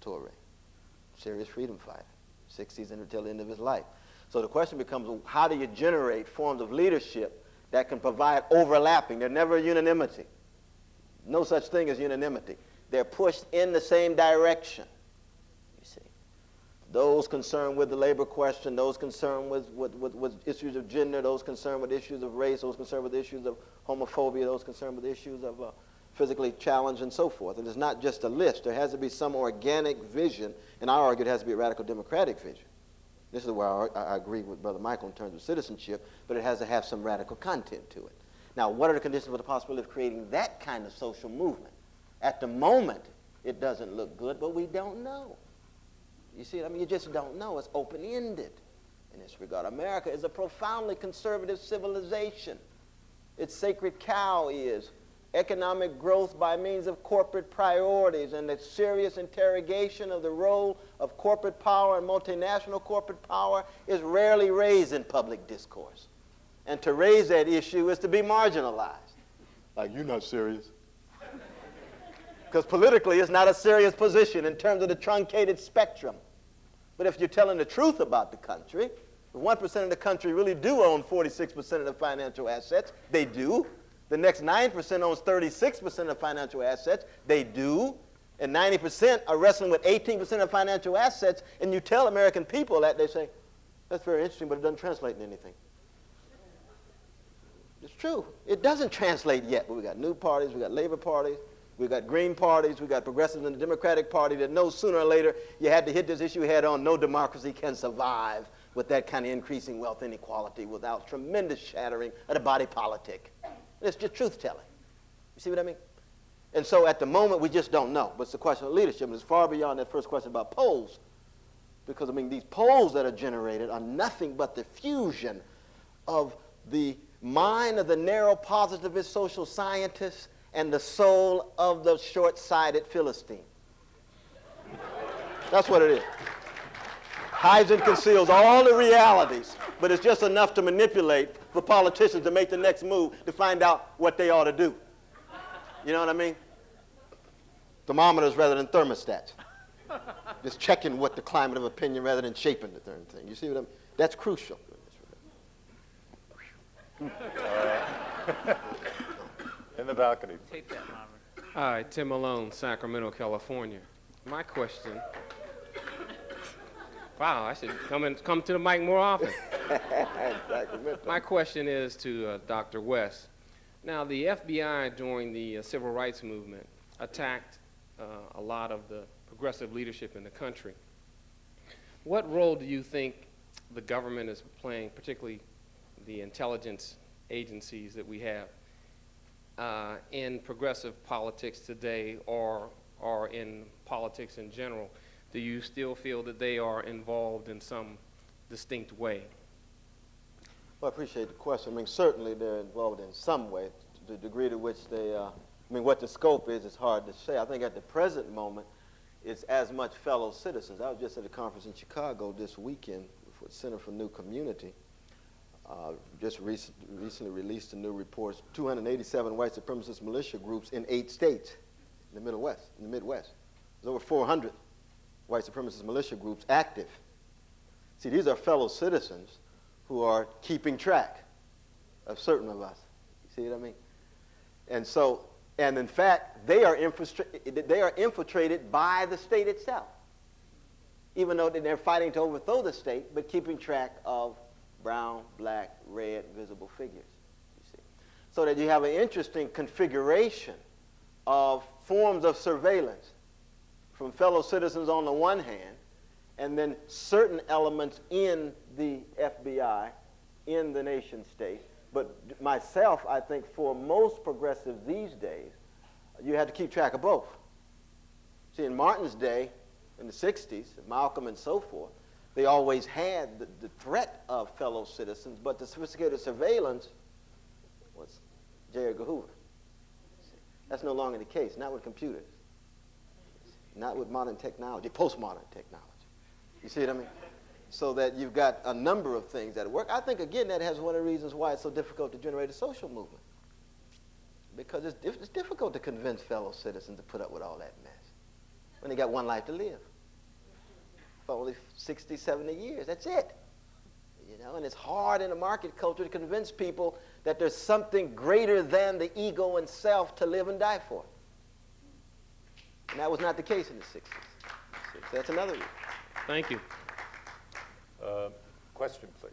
Ture, serious freedom fighter, 60s until the end of his life. So the question becomes, how do you generate forms of leadership that can provide overlapping? They're never unanimity. No such thing as unanimity. They're pushed in the same direction, you see. Those concerned with the labor question, those concerned with issues of gender, those concerned with issues of race, those concerned with issues of homophobia, those concerned with issues of physically challenged and so forth. And it's not just a list. There has to be some organic vision, and I argue it has to be a radical democratic vision. This is where I agree with Brother Michael in terms of citizenship, but it has to have some radical content to it. Now, what are the conditions for the possibility of creating that kind of social movement? At the moment, it doesn't look good, but we don't know. You see what I mean? You just don't know. It's open-ended in this regard. America is a profoundly conservative civilization. Its sacred cow is economic growth by means of corporate priorities, and the serious interrogation of the role of corporate power and multinational corporate power is rarely raised in public discourse. And to raise that issue is to be marginalized. Like, you're not serious. Because politically it's not a serious position in terms of the truncated spectrum. But if you're telling the truth about the country, if 1% of the country really do own 46% of the financial assets, they do. The next 9% owns 36% of financial assets. They do. And 90% are wrestling with 18% of financial assets. And you tell American people that, they say, that's very interesting, but it doesn't translate into anything. It's true. It doesn't translate yet. But we got new parties, we got labor parties, we got green parties, we got progressives in the Democratic Party that know sooner or later you had to hit this issue head on. No democracy can survive with that kind of increasing wealth inequality without tremendous shattering of the body politic. It's just truth-telling. You see what I mean? And so at the moment, we just don't know. But it's a question of leadership, and it's far beyond that first question about polls. Because, I mean, these polls that are generated are nothing but the fusion of the mind of the narrow positivist social scientist and the soul of the short-sighted Philistine. That's what it is. Hides and conceals all the realities, but it's just enough to manipulate for politicians to make the next move to find out what they ought to do. You know what I mean? thermometers rather than thermostats. Just checking what the climate of opinion rather than shaping the darn thing. You see what I mean? That's crucial. In the balcony. Take that, Robert. Hi, Tim Malone, Sacramento, California. My question. Wow, I should come to the mic more often. My question is to Dr. West. Now, the FBI during the civil rights movement attacked a lot of the progressive leadership in the country. What role do you think the government is playing, particularly the intelligence agencies that we have, in progressive politics today or in politics in general? Do you still feel that they are involved in some distinct way? Well, I appreciate the question. I mean, certainly they're involved in some way. To the degree to which they, what the scope is, it's hard to say. I think at the present moment, it's as much fellow citizens. I was just at a conference in Chicago this weekend for the Center for New Community. Just recently released a new report, 287 white supremacist militia groups in 8 states in the Midwest. There's over 400 white supremacist militia groups active. See, these are fellow citizens who are keeping track of certain of us. You see what I mean? And so, and in fact, they are infiltrated by the state itself, even though they're fighting to overthrow the state, but keeping track of brown, black, red, visible figures, you see. So that you have an interesting configuration of forms of surveillance from fellow citizens on the one hand, and then certain elements in the FBI, in the nation state. But myself, I think for most progressives these days, you had to keep track of both. See, in Martin's day, in the 60s, Malcolm and so forth, they always had the threat of fellow citizens, but the sophisticated surveillance was J. Edgar Hoover. That's no longer the case, not with computers, not with modern technology, postmodern technology. You see what I mean? So that you've got a number of things that work. I think, again, that has one of the reasons why it's so difficult to generate a social movement. Because it's difficult to convince fellow citizens to put up with all that mess when they got one life to live. For only 60, 70 years, that's it. You know, and it's hard in a market culture to convince people that there's something greater than the ego and self to live and die for. And that was not the case in the 60s. So that's another reason. Thank you. Question, please.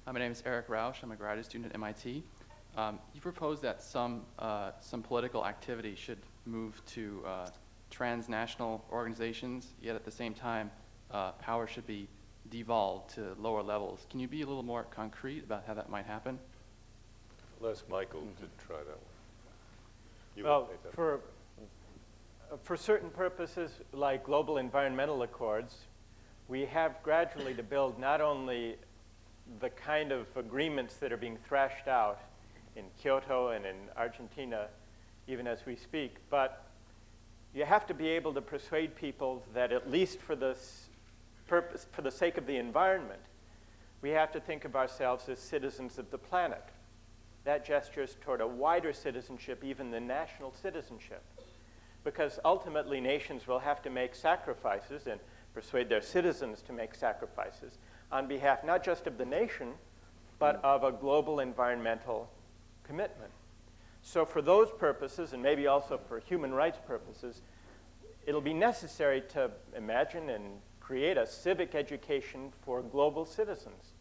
My name is Eric Rausch. I'm a graduate student at MIT. You propose that some political activity should move to transnational organizations, yet at the same time, power should be devolved to lower levels. Can you be a little more concrete about how that might happen? Les Michael to try that one. You Well, take that. for certain purposes, like global environmental accords, we have gradually to build not only the kind of agreements that are being thrashed out in Kyoto and in Argentina, even as we speak, but you have to be able to persuade people that at least for this purpose, for the sake of the environment, we have to think of ourselves as citizens of the planet. That gestures toward a wider citizenship, even than national citizenship, because ultimately nations will have to make sacrifices and persuade their citizens to make sacrifices on behalf not just of the nation, but of a global environmental commitment. So for those purposes, and maybe also for human rights purposes, it'll be necessary to imagine and create a civic education for global citizens.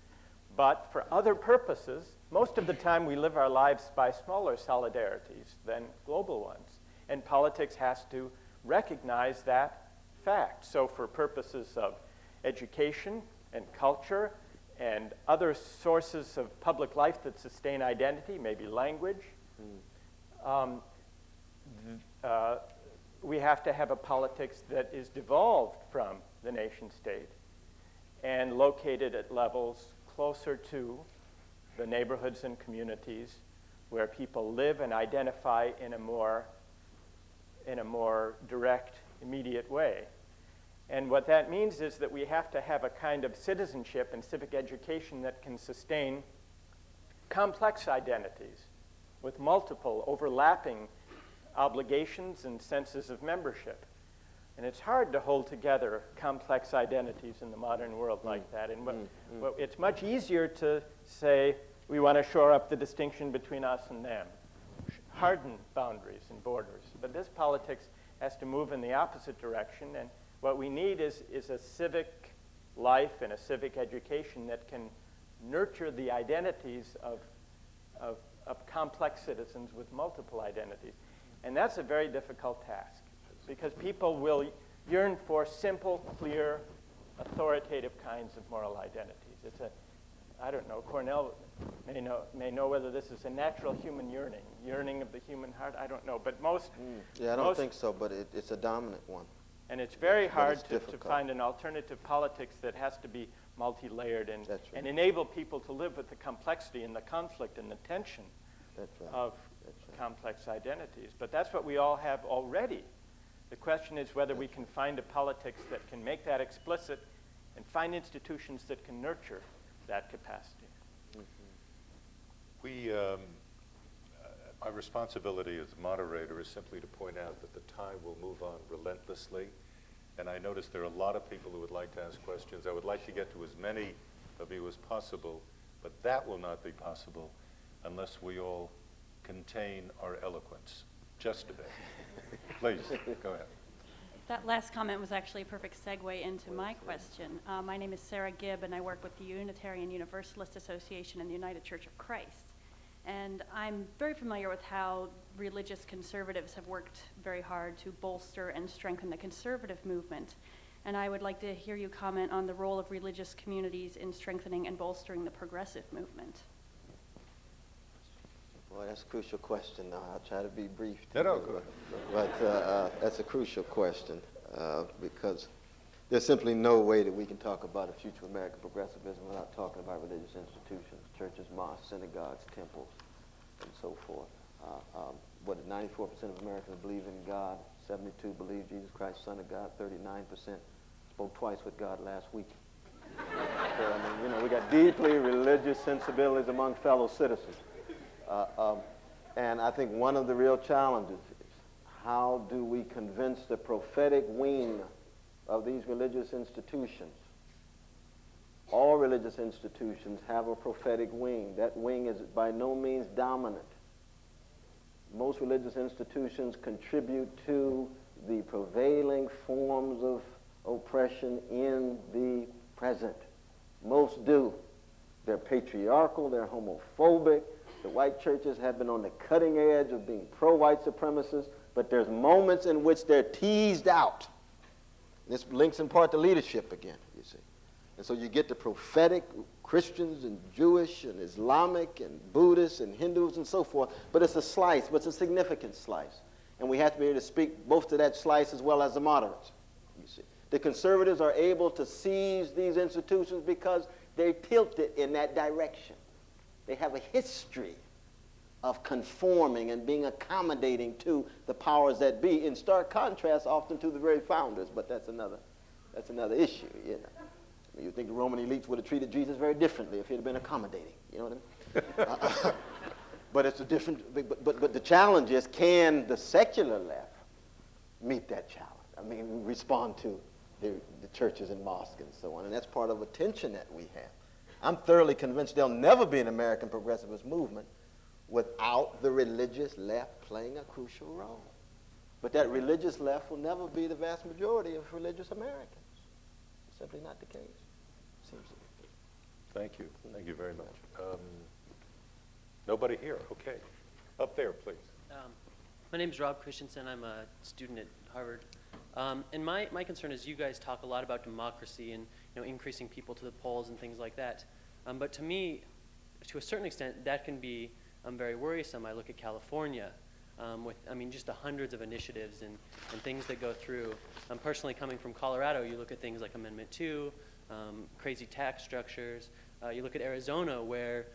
But for other purposes, most of the time we live our lives by smaller solidarities than global ones. And politics has to recognize that fact. So for purposes of education and culture and other sources of public life that sustain identity, maybe language, we have to have a politics that is devolved from the nation state and located at levels closer to the neighborhoods and communities where people live and identify in a more direct, immediate way. And what that means is that we have to have a kind of citizenship and civic education that can sustain complex identities with multiple overlapping obligations and senses of membership. And it's hard to hold together complex identities in the modern world like that. And it's much easier to say, we want to shore up the distinction between us and them, harden boundaries and borders. But this politics has to move in the opposite direction, and what we need is a civic life and a civic education that can nurture the identities of complex citizens with multiple identities. And that's a very difficult task, because people will yearn for simple, clear, authoritative kinds of moral identities. I don't know, Cornell may know whether this is a natural human yearning of the human heart, I don't know, but most... Yeah, I don't think so, but it's a dominant one. And it's very hard to find an alternative politics that has to be multi-layered and enable people to live with the complexity and the conflict and the tension of complex identities. But that's what we all have already. The question is whether we can find a politics that can make that explicit and find institutions that can nurture that capacity. My responsibility as moderator is simply to point out that the time will move on relentlessly. And I notice there are a lot of people who would like to ask questions. I would like to get to as many of you as possible, but that will not be possible unless we all contain our eloquence just a bit. Please, go ahead. That last comment was actually a perfect segue into my question. My name is Sarah Gibb, and I work with the Unitarian Universalist Association and the United Church of Christ. And I'm very familiar with how religious conservatives have worked very hard to bolster and strengthen the conservative movement. And I would like to hear you comment on the role of religious communities in strengthening and bolstering the progressive movement. Well, that's a crucial question. I'll try to be brief. No, go ahead. But that's a crucial question because there's simply no way that we can talk about a future of American progressivism without talking about religious institutions, churches, mosques, synagogues, temples, and so forth. 94% of Americans believe in God, 72 believe Jesus Christ, Son of God, 39% spoke twice with God last week. So, I mean, we got deeply religious sensibilities among fellow citizens. And I think one of the real challenges is how do we convince the prophetic wing of these religious institutions? All religious institutions have a prophetic wing. That wing is by no means dominant. Most religious institutions contribute to the prevailing forms of oppression in the present. Most do. They're patriarchal, they're homophobic. The white churches have been on the cutting edge of being pro-white supremacists, but there's moments in which they're teased out. This links in part to leadership again, you see. And so you get the prophetic Christians and Jewish and Islamic and Buddhists and Hindus and so forth, but it's a slice, but it's a significant slice. And we have to be able to speak both to that slice as well as the moderates, you see. The conservatives are able to seize these institutions because they're tilted in that direction. They have a history of conforming and being accommodating to the powers that be, in stark contrast often to the very founders, but that's another issue, you know. I mean, you think the Roman elites would have treated Jesus very differently if he'd have been accommodating, you know what I mean? But it's a different, but the challenge is, can the secular left meet that challenge? I mean, respond to the churches and mosques and so on, and that's part of a tension that we have. I'm thoroughly convinced there'll never be an American progressivist movement without the religious left playing a crucial role. But that religious left will never be the vast majority of religious Americans. It's simply not the case, seems to me. Thank you. Thank you very much. Nobody here. Okay. Up there, please. My name is Rob Christensen. I'm a student at Harvard. And my concern is you guys talk a lot about democracy and increasing people to the polls and things like that. But to me, to a certain extent, that can be very worrisome. I look at California with, just the hundreds of initiatives and things that go through. Personally, coming from Colorado, you look at things like Amendment 2, crazy tax structures. You look at Arizona, where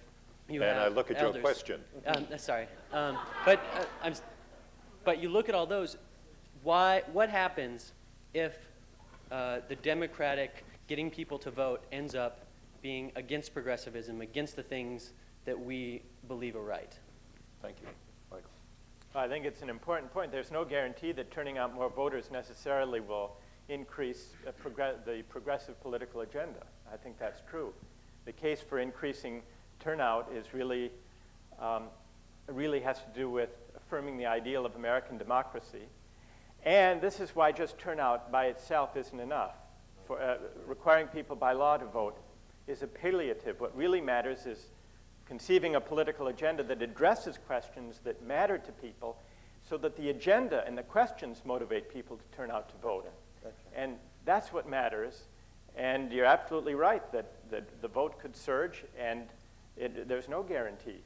you have I look at elders. Your question. Sorry. But you look at all those. What happens if the Democratic getting people to vote ends up being against progressivism, against the things that we believe are right? Thank you. Michael. I think it's an important point. There's no guarantee that turning out more voters necessarily will increase the progressive political agenda. I think that's true. The case for increasing turnout is really has to do with affirming the ideal of American democracy. And this is why just turnout by itself isn't enough. For, requiring people by law to vote is a palliative. What really matters is conceiving a political agenda that addresses questions that matter to people so that the agenda and the questions motivate people to turn out to vote. And that's what matters. And you're absolutely right that the vote could surge, and there's no guarantee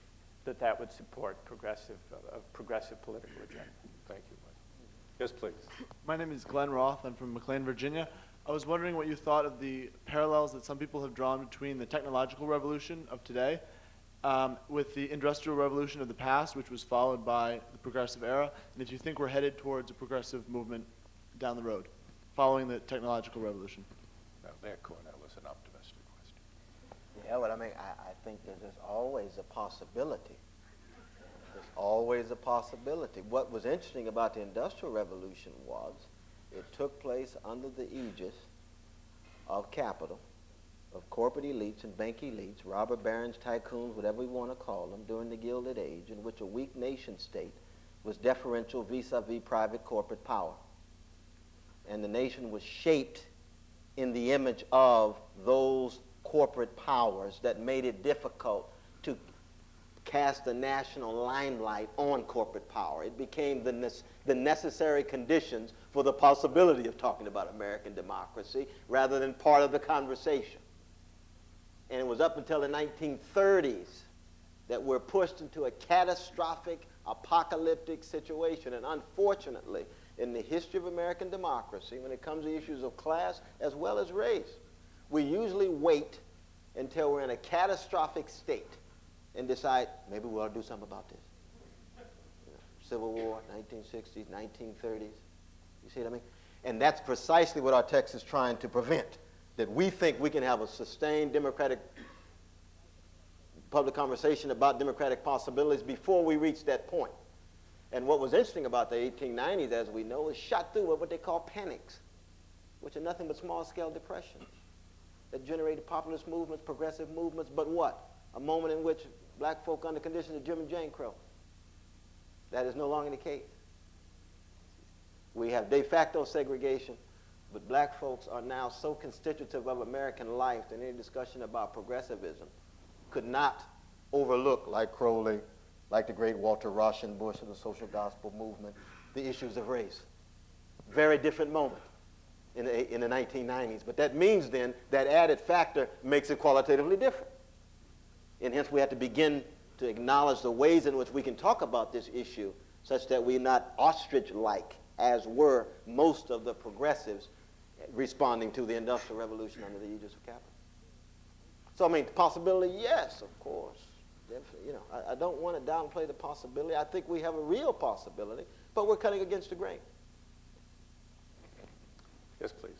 that that would support a progressive political agenda. Thank you, Mike. Yes, please. My name is Glenn Roth. I'm from McLean, Virginia. I was wondering what you thought of the parallels that some people have drawn between the technological revolution of today with the industrial revolution of the past, which was followed by the progressive era, and if you think we're headed towards a progressive movement down the road following the technological revolution. Now, there, Cornell, is an optimistic question. Yeah, well, I mean, I think that there's always a possibility. There's always a possibility. What was interesting about the Industrial Revolution was it took place under the aegis of capital, of corporate elites and bank elites, robber barons, tycoons, whatever we want to call them, during the Gilded Age, in which a weak nation state was deferential vis-a-vis private corporate power. And the nation was shaped in the image of those corporate powers that made it difficult to cast a national limelight on corporate power. It became the necessary conditions for the possibility of talking about American democracy rather than part of the conversation. And it was up until the 1930s that we're pushed into a catastrophic, apocalyptic situation. And unfortunately, in the history of American democracy, when it comes to issues of class as well as race, we usually wait until we're in a catastrophic state and decide, maybe we ought to do something about this. You know, Civil War, 1960s, 1930s. You see what I mean? And that's precisely what our text is trying to prevent, that we think we can have a sustained democratic public conversation about democratic possibilities before we reach that point. And what was interesting about the 1890s, as we know, is shot through what they call panics, which are nothing but small-scale depressions that generated populist movements, progressive movements, but what? A moment in which black folk under conditions of Jim and Jane Crow. That is no longer the case. We have de facto segregation, but black folks are now so constitutive of American life that any discussion about progressivism could not overlook, like Crowley, like the great Walter Rauschenbusch of the social gospel movement, the issues of race. Very different moment in the 1990s. But that means then that added factor makes it qualitatively different. And hence we have to begin to acknowledge the ways in which we can talk about this issue such that we're not ostrich-like, as were most of the progressives responding to the Industrial Revolution under the aegis of capital. So, I mean, possibility, yes, of course. Definitely, you know, I don't want to downplay the possibility. I think we have a real possibility, but we're cutting against the grain. Yes, please.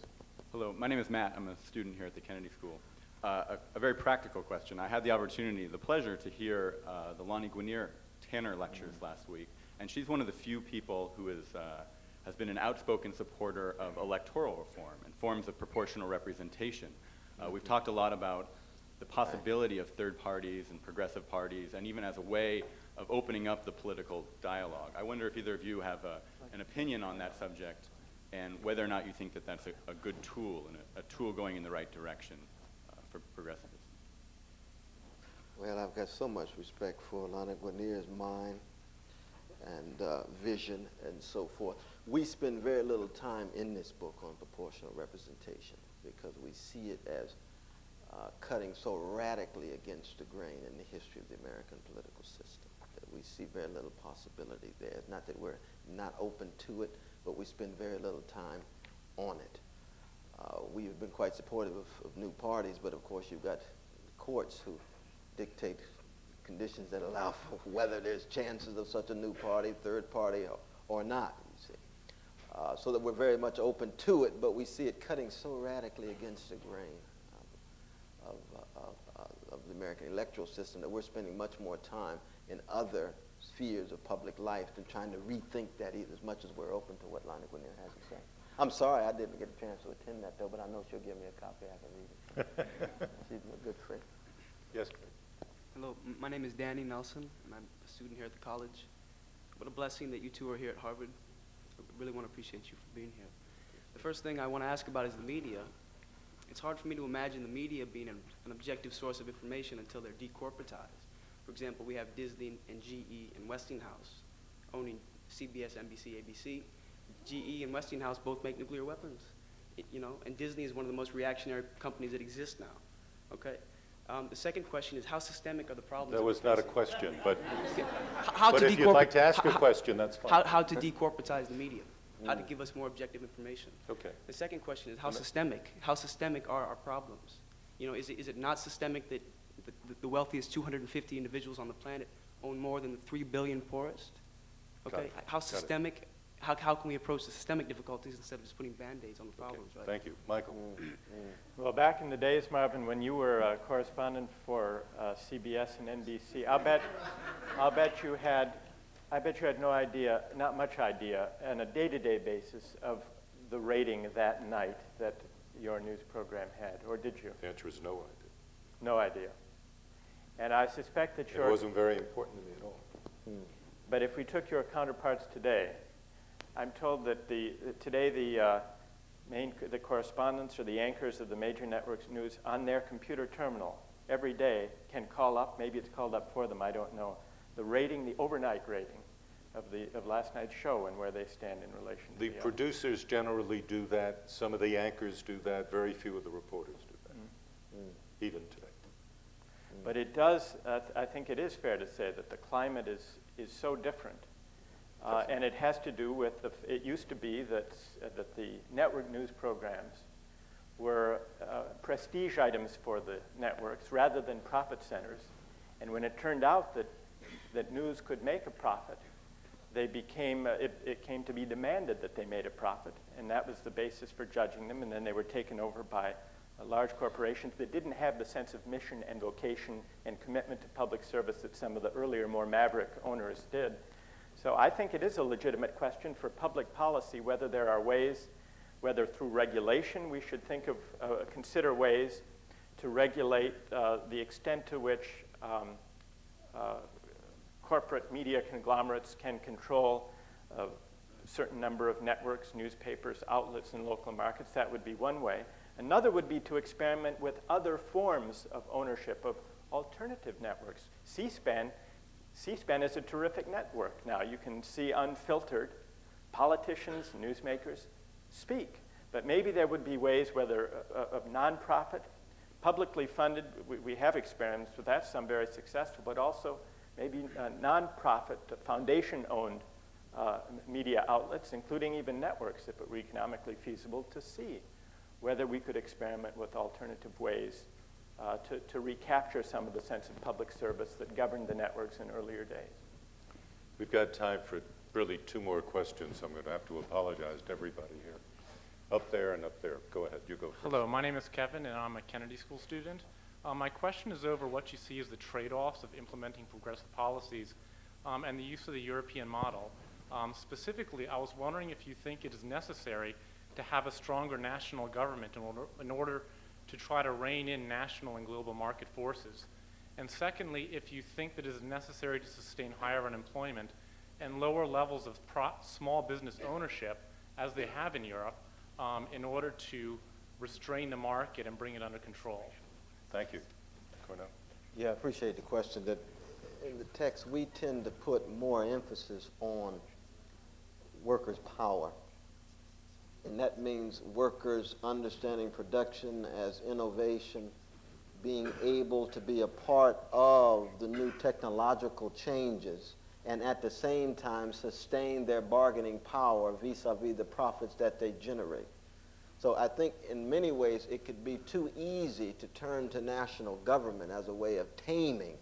Hello, my name is Matt. I'm a student here at the Kennedy School. A very practical question. I had the opportunity, the pleasure to hear the Lonnie Guinier Tanner lectures last week, and she's one of the few people who has been an outspoken supporter of electoral reform and forms of proportional representation. We've talked a lot about the possibility of third parties and progressive parties, and even as a way of opening up the political dialogue. I wonder if either of you have an opinion on that subject, and whether or not you think that that's a good tool, and a tool going in the right direction for progressivism. Well, I've got so much respect for Lonnie Guinier's mind and vision and so forth. We spend very little time in this book on proportional representation because we see it as cutting so radically against the grain in the history of the American political system that we see very little possibility there. It's not that we're not open to it, but we spend very little time on it. We have been quite supportive of new parties, but of course you've got courts who dictate conditions that allow for whether there's chances of such a new party, third party, or not, you see. So that we're very much open to it, but we see it cutting so radically against the grain of the American electoral system that we're spending much more time in other spheres of public life and trying to rethink that as much as we're open to what Lonnie Guinier has to say. I'm sorry I didn't get a chance to attend that, though, but I know she'll give me a copy. I can read it. She's a good friend. Yes, please. Hello, my name is Danny Nelson, and I'm a student here at the college. What a blessing that you two are here at Harvard. I really want to appreciate you for being here. The first thing I want to ask about is the media. It's hard for me to imagine the media being an objective source of information until they're decorporatized. For example, we have Disney and GE and Westinghouse owning CBS, NBC, ABC. GE and Westinghouse both make nuclear weapons, and Disney is one of the most reactionary companies that exist now, okay? The second question is, how systemic are the problems? That was not a question, but, how but to if you'd like to ask a question, that's fine. How to decorporatize the media, how to give us more objective information. Okay. The second question is, how systemic are our problems? Is it not systemic that the wealthiest 250 individuals on the planet own more than the 3 billion poorest? Okay, how systemic, how can we approach the systemic difficulties instead of just putting Band-Aids on the problems, right? Thank you. Michael? Well, back in the days, Marvin, when you were a correspondent for CBS and NBC, I'll bet you had no idea, not much idea, on a day-to-day basis of the rating that night that your news program had, or did you? The answer is no idea. No idea. And I suspect that It wasn't very important to me at all. But if we took your counterparts today, I'm told that today the correspondents or the anchors of the major networks news on their computer terminal every day can call up, maybe it's called up for them, I don't know, the overnight rating of last night's show and where they stand in relation to The producers generally do that. Some of the anchors do that. Very few of the reporters do that, even today. But it does, I think it is fair to say that the climate is so different. And it has to do with, it used to be that the network news programs were prestige items for the networks rather than profit centers. And when it turned out that news could make a profit, they became, it came to be demanded that they made a profit. And that was the basis for judging them. And then they were taken over by large corporations that didn't have the sense of mission and vocation and commitment to public service that some of the earlier, more maverick owners did. So I think it is a legitimate question for public policy whether there are ways, whether through regulation we should think of, consider ways to regulate the extent to which corporate media conglomerates can control a certain number of networks, newspapers, outlets in local markets. That would be one way. Another would be to experiment with other forms of ownership of alternative networks. C-SPAN is a terrific network. Now, you can see unfiltered politicians, newsmakers speak. But maybe there would be ways, whether of nonprofit, publicly funded, we have experiments with that, some very successful, but also maybe nonprofit, foundation-owned media outlets, including even networks, if it were economically feasible, to see whether we could experiment with alternative ways to recapture some of the sense of public service that governed the networks in earlier days. We've got time for really 2 more questions. I'm going to have to apologize to everybody here. Up there and up there. Go ahead. You go first. Hello, my name is Kevin, and I'm a Kennedy School student. My question is over what you see as the trade-offs of implementing progressive policies and the use of the European model. Specifically, I was wondering if you think it is necessary to have a stronger national government in order to try to rein in national and global market forces. And secondly, if you think that it is necessary to sustain higher unemployment and lower levels of small business ownership, as they have in Europe, in order to restrain the market and bring it under control. Thank you. Cornell? Yeah, I appreciate the question. That in the text, we tend to put more emphasis on workers' power. And that means workers understanding production as innovation, being able to be a part of the new technological changes, and at the same time sustain their bargaining power vis-a-vis the profits that they generate. So I think in many ways it could be too easy to turn to national government as a way of taming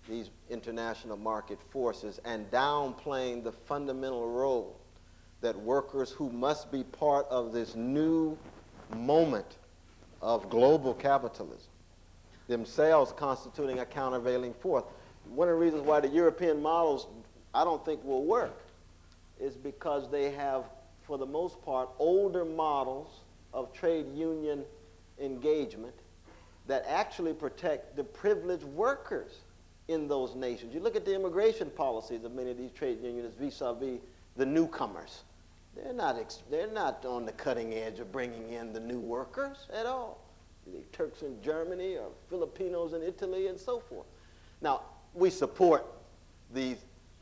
these international market forces and downplaying the fundamental role that workers who must be part of this new moment of global capitalism, themselves constituting a countervailing force. One of the reasons why the European models I don't think will work is because they have, for the most part, older models of trade union engagement that actually protect the privileged workers in those nations. You look at the immigration policies of many of these trade unions vis-a-vis the newcomers. They're not on the cutting edge of bringing in the new workers at all. The Turks in Germany or Filipinos in Italy and so forth. Now, we support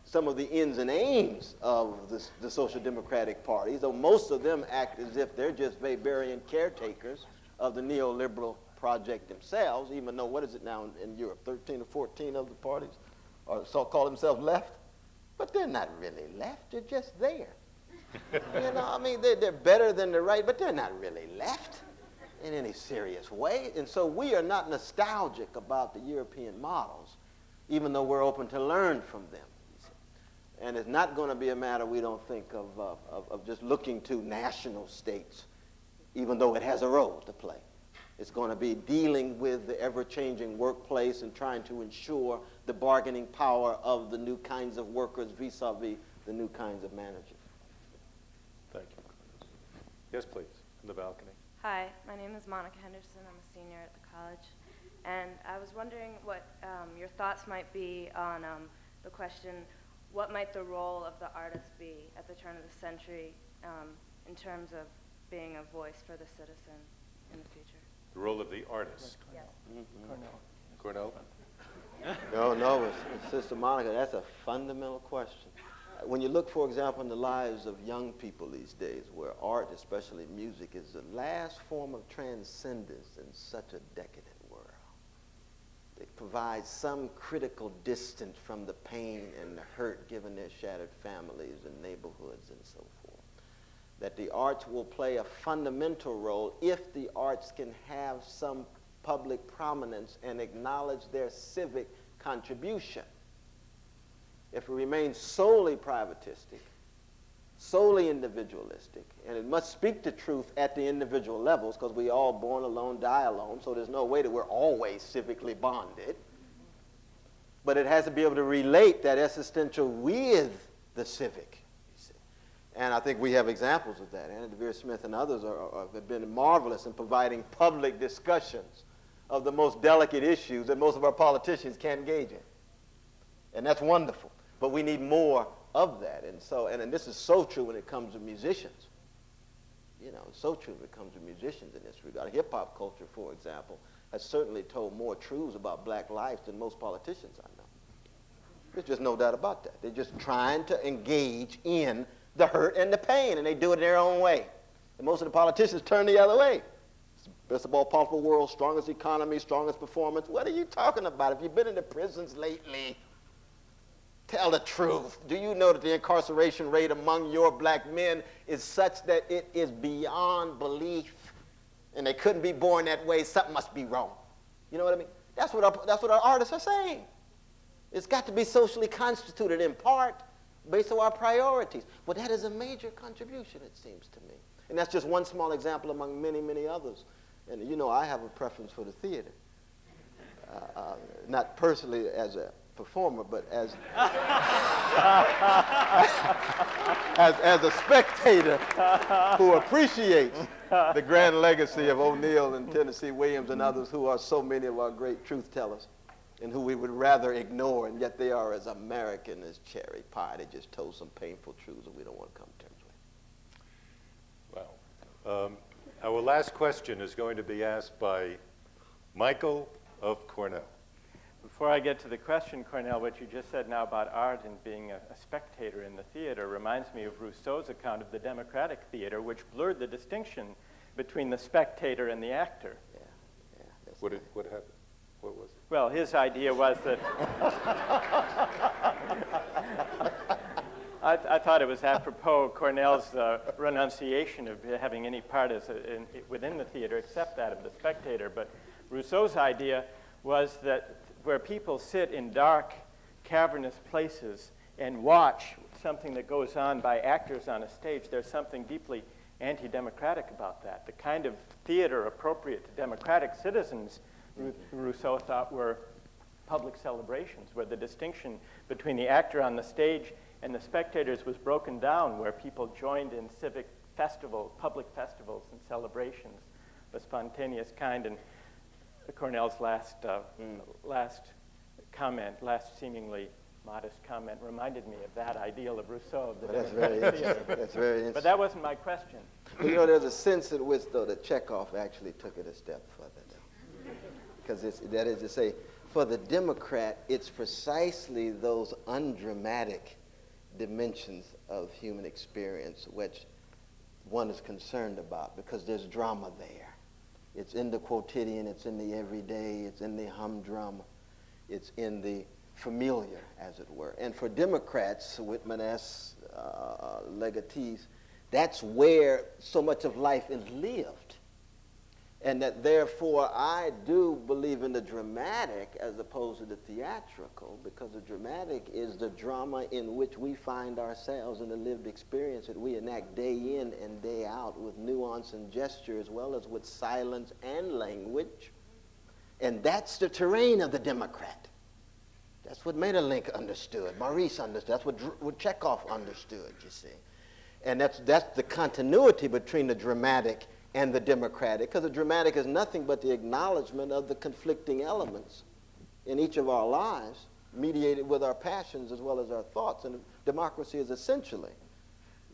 some of the ends and aims of the social democratic parties, though most of them act as if they're just barbarian caretakers of the neoliberal project themselves, even though, what is it now in Europe, 13 or 14 of the parties call themselves left? But they're not really left, they're just there. You know, I mean, they're better than the right, but they're not really left in any serious way. And so we are not nostalgic about the European models, even though we're open to learn from them. And it's not going to be a matter, we don't think, of just looking to national states, even though it has a role to play. It's going to be dealing with the ever-changing workplace and trying to ensure the bargaining power of the new kinds of workers vis-a-vis the new kinds of managers. Thank you. Yes, please, in the balcony. Hi, my name is Monica Henderson. I'm a senior at the college. And I was wondering what your thoughts might be on the question, what might the role of the artist be at the turn of the century in terms of being a voice for the citizen in the future? The role of the artist. Yes. Cornell? No, Sister Monica, that's a fundamental question. When you look, for example, in the lives of young people these days, where art, especially music, is the last form of transcendence in such a decadent world. It provides some critical distance from the pain and the hurt given their shattered families and neighborhoods and so forth. That the arts will play a fundamental role if the arts can have some public prominence and acknowledge their civic contribution. If it remains solely privatistic, solely individualistic, and it must speak the truth at the individual levels, because we all born alone, die alone, so there's no way that we're always civically bonded. But it has to be able to relate that existential with the civic. And I think we have examples of that. Anna DeVere Smith and others have been marvelous in providing public discussions of the most delicate issues that most of our politicians can't engage in. And that's wonderful. But we need more of that. And this is so true when it comes to musicians. You know, it's so true when it comes to musicians in this regard. Hip-hop culture, for example, has certainly told more truths about black lives than most politicians I know. There's just no doubt about that. They're just trying to engage in the hurt and the pain, and they do it in their own way. And most of the politicians turn the other way. Best of all possible world, strongest economy, strongest performance. What are you talking about? If you've been in the prisons lately, tell the truth. Do you know that the incarceration rate among your black men is such that it is beyond belief? And they couldn't be born that way. Something must be wrong. You know what I mean? That's what our artists are saying. It's got to be socially constituted in part based on our priorities. But that is a major contribution, it seems to me. And that's just one small example among many, many others. And you know, I have a preference for the theater. Not personally as a performer, but as as a spectator who appreciates the grand legacy of O'Neill and Tennessee Williams and others who are so many of our great truth tellers and who we would rather ignore, and yet they are as American as cherry pie. They just told some painful truths that we don't want to come to terms with. Well, our last question is going to be asked by Michael of Cornell. Before I get to the question, Cornell, what you just said now about art and being a spectator in the theater reminds me of Rousseau's account of the democratic theater, which blurred the distinction between the spectator and the actor. Yeah. What happened? What was it? Well, his idea was that I thought it was apropos Cornell's renunciation of having any part within the theater except that of the spectator. But Rousseau's idea was that where people sit in dark, cavernous places and watch something that goes on by actors on a stage, there's something deeply anti-democratic about that. The kind of theater appropriate to democratic citizens, Rousseau thought, were public celebrations, where the distinction between the actor on the stage and the spectators was broken down, where people joined in civic festivals, public festivals and celebrations of a spontaneous kind. And Cornell's last comment, last seemingly modest comment, reminded me of that ideal of Rousseau. Of the That's very interesting. That's very interesting. But that wasn't my question. Well, you know, there's a sense in which, though, that Chekhov actually took it a step further. Because that is to say, for the Democrat, it's precisely those undramatic dimensions of human experience which one is concerned about, because there's drama there. It's in the quotidian, it's in the everyday, it's in the humdrum, it's in the familiar, as it were. And for Democrats, Whitman-esque legatees, that's where so much of life is lived. And that therefore I do believe in the dramatic as opposed to the theatrical, because the dramatic is the drama in which we find ourselves in the lived experience that we enact day in and day out with nuance and gesture, as well as with silence and language. And that's the terrain of the Democrat. That's what Maeterlinck understood, Maurice understood, that's what Chekhov understood, you see. And that's the continuity between the dramatic and the democratic, because the dramatic is nothing but the acknowledgement of the conflicting elements in each of our lives, mediated with our passions as well as our thoughts. And democracy is essentially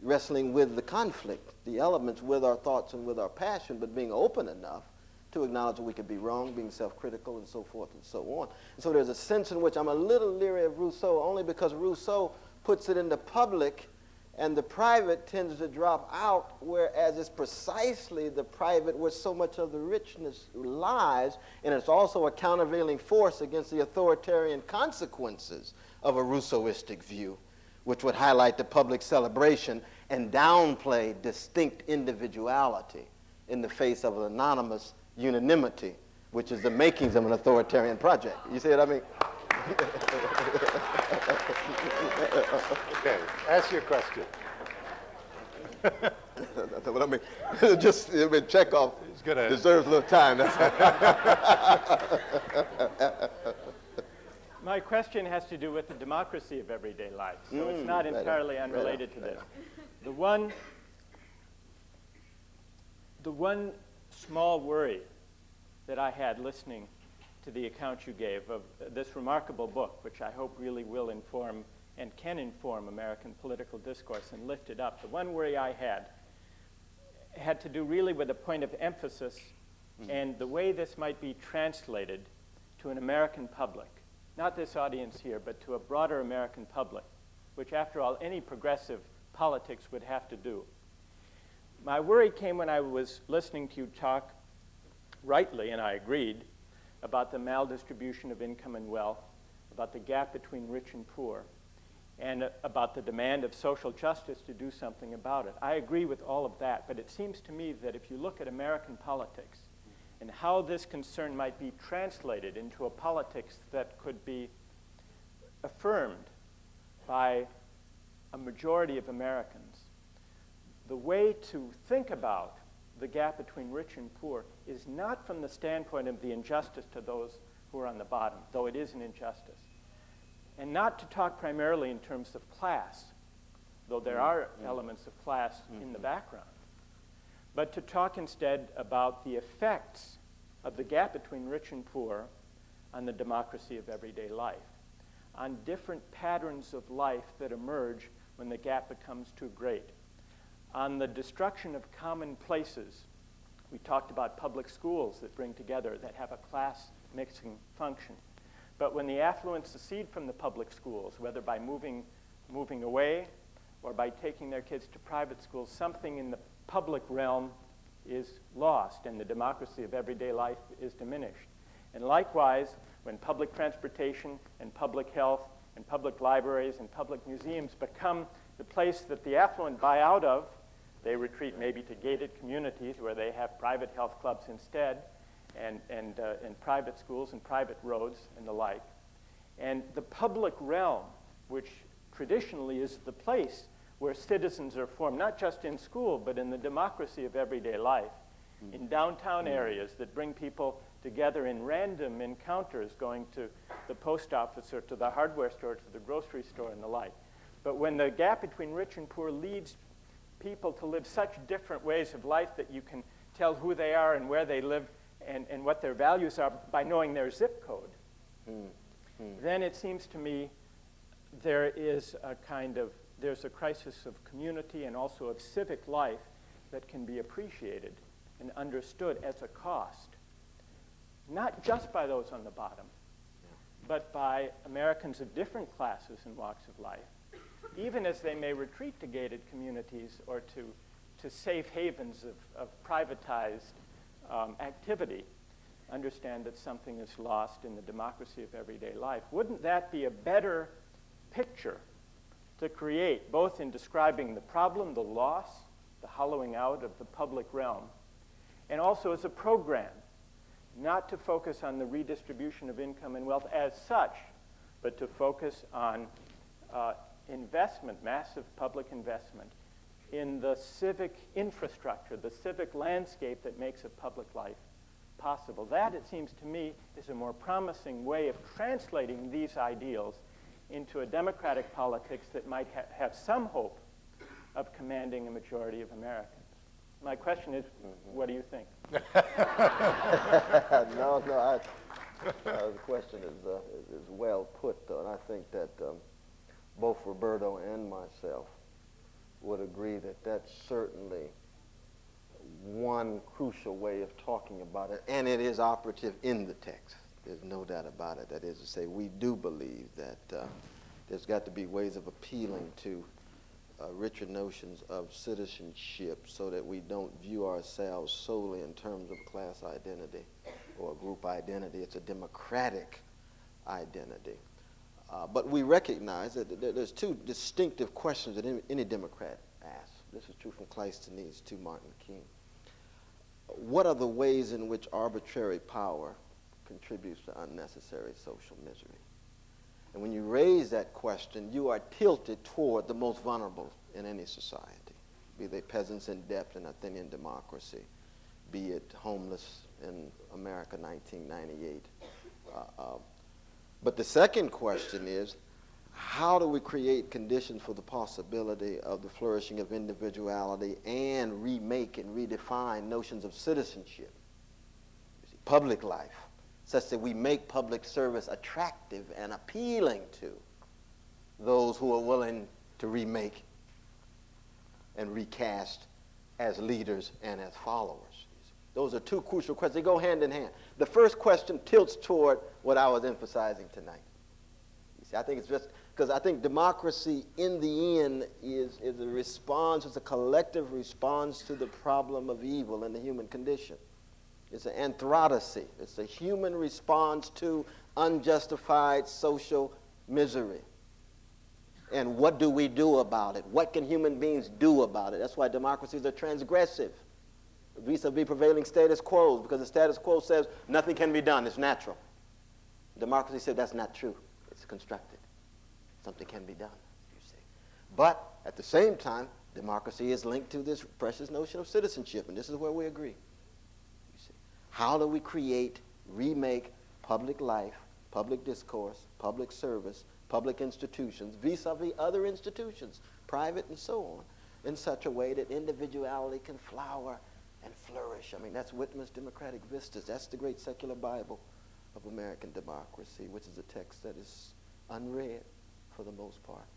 wrestling with the conflict, the elements with our thoughts and with our passion, but being open enough to acknowledge that we could be wrong, being self-critical, and so forth and so on. And so there's a sense in which I'm a little leery of Rousseau, only because Rousseau puts it in the public and the private tends to drop out, whereas it's precisely the private where so much of the richness lies, and it's also a countervailing force against the authoritarian consequences of a Rousseauistic view, which would highlight the public celebration and downplay distinct individuality in the face of an anonymous unanimity, which is the makings of an authoritarian project. You see what I mean? Okay, ask your question. That's what I mean. Just, I mean, Chekhov deserves a little time. My question has to do with the democracy of everyday life, so it's not entirely unrelated to this. The one small worry that I had listening to the account you gave of this remarkable book, which I hope really will inform and can inform American political discourse and lift it up. The one worry I had to do really with a point of emphasis and the way this might be translated to an American public, not this audience here, but to a broader American public, which after all, any progressive politics would have to do. My worry came when I was listening to you talk rightly, and I agreed, about the maldistribution of income and wealth, about the gap between rich and poor, and about the demand of social justice to do something about it. I agree with all of that, but it seems to me that if you look at American politics and how this concern might be translated into a politics that could be affirmed by a majority of Americans, the way to think about the gap between rich and poor is not from the standpoint of the injustice to those who are on the bottom, though it is an injustice, and not to talk primarily in terms of class, though there are elements of class in the background, but to talk instead about the effects of the gap between rich and poor on the democracy of everyday life, on different patterns of life that emerge when the gap becomes too great, on the destruction of common places. We talked about public schools that bring together, that have a class mixing function. But when the affluent secede from the public schools, whether by moving away or by taking their kids to private schools, something in the public realm is lost and the democracy of everyday life is diminished. And likewise, when public transportation and public health and public libraries and public museums become the place that the affluent buy out of, they retreat maybe to gated communities where they have private health clubs instead, and private schools and private roads and the like. And the public realm, which traditionally is the place where citizens are formed, not just in school, but in the democracy of everyday life, in downtown areas that bring people together in random encounters, going to the post office or to the hardware store, to the grocery store and the like. But when the gap between rich and poor leads people to live such different ways of life that you can tell who they are and where they live and what their values are by knowing their zip code, then it seems to me there's a crisis of community and also of civic life that can be appreciated and understood as a cost, not just by those on the bottom, but by Americans of different classes and walks of life, even as they may retreat to gated communities or to safe havens of privatized activity, understand that something is lost in the democracy of everyday life. Wouldn't that be a better picture to create, both in describing the problem, the loss, the hollowing out of the public realm, and also as a program, not to focus on the redistribution of income and wealth as such, but to focus on investment, massive public investment in the civic infrastructure, the civic landscape that makes a public life possible. That, it seems to me, is a more promising way of translating these ideals into a democratic politics that might have some hope of commanding a majority of Americans. My question is, what do you think? The question is well put, though, and I think that both Roberto and myself would agree that that's certainly one crucial way of talking about it, and it is operative in the text. There's no doubt about it. That is to say, we do believe that there's got to be ways of appealing to richer notions of citizenship so that we don't view ourselves solely in terms of class identity or group identity. It's a democratic identity. But we recognize that there's two distinctive questions that any Democrat asks. This is true from Cleisthenes to Martin Luther King. What are the ways in which arbitrary power contributes to unnecessary social misery? And when you raise that question, you are tilted toward the most vulnerable in any society, be they peasants in debt in Athenian democracy, be it homeless in America 1998. But the second question is, how do we create conditions for the possibility of the flourishing of individuality and remake and redefine notions of citizenship, public life, such that we make public service attractive and appealing to those who are willing to remake and recast as leaders and as followers. Those are two crucial questions. They go hand in hand. The first question tilts toward what I was emphasizing tonight. You see, I think it's just because I think democracy in the end is a response, it's a collective response to the problem of evil in the human condition. It's an anthropocene. It's a human response to unjustified social misery. And what do we do about it? What can human beings do about it? That's why democracies are transgressive vis-a-vis prevailing status quo, because the status quo says nothing can be done, it's natural. Democracy says that's not true, it's constructed. Something can be done, you see. But at the same time, democracy is linked to this precious notion of citizenship, and this is where we agree. You see, how do we create, remake public life, public discourse, public service, public institutions, vis-a-vis other institutions, private and so on, in such a way that individuality can flower and flourish? I mean, that's Whitman's Democratic Vistas. That's the great secular Bible of American democracy, which is a text that is unread for the most part,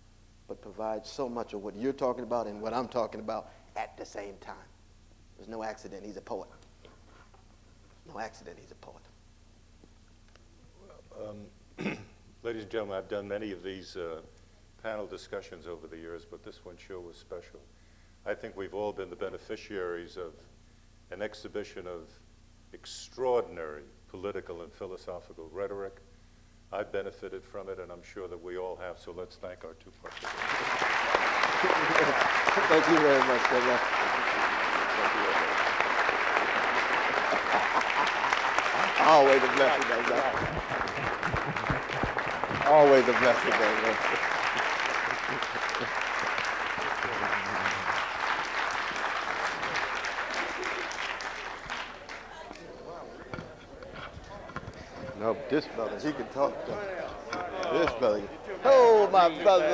but provides so much of what you're talking about and what I'm talking about at the same time. There's no accident he's a poet. No accident he's a poet. Ladies and gentlemen, I've done many of these panel discussions over the years, but this one sure was special. I think we've all been the beneficiaries of an exhibition of extraordinary political and philosophical rhetoric. I've benefited from it, and I'm sure that we all have, so let's thank our two participants. Thank you very much. Thank you very much. Always a blessing. Always a blessing. No, but this brother, he can talk. This brother. Oh, my brother.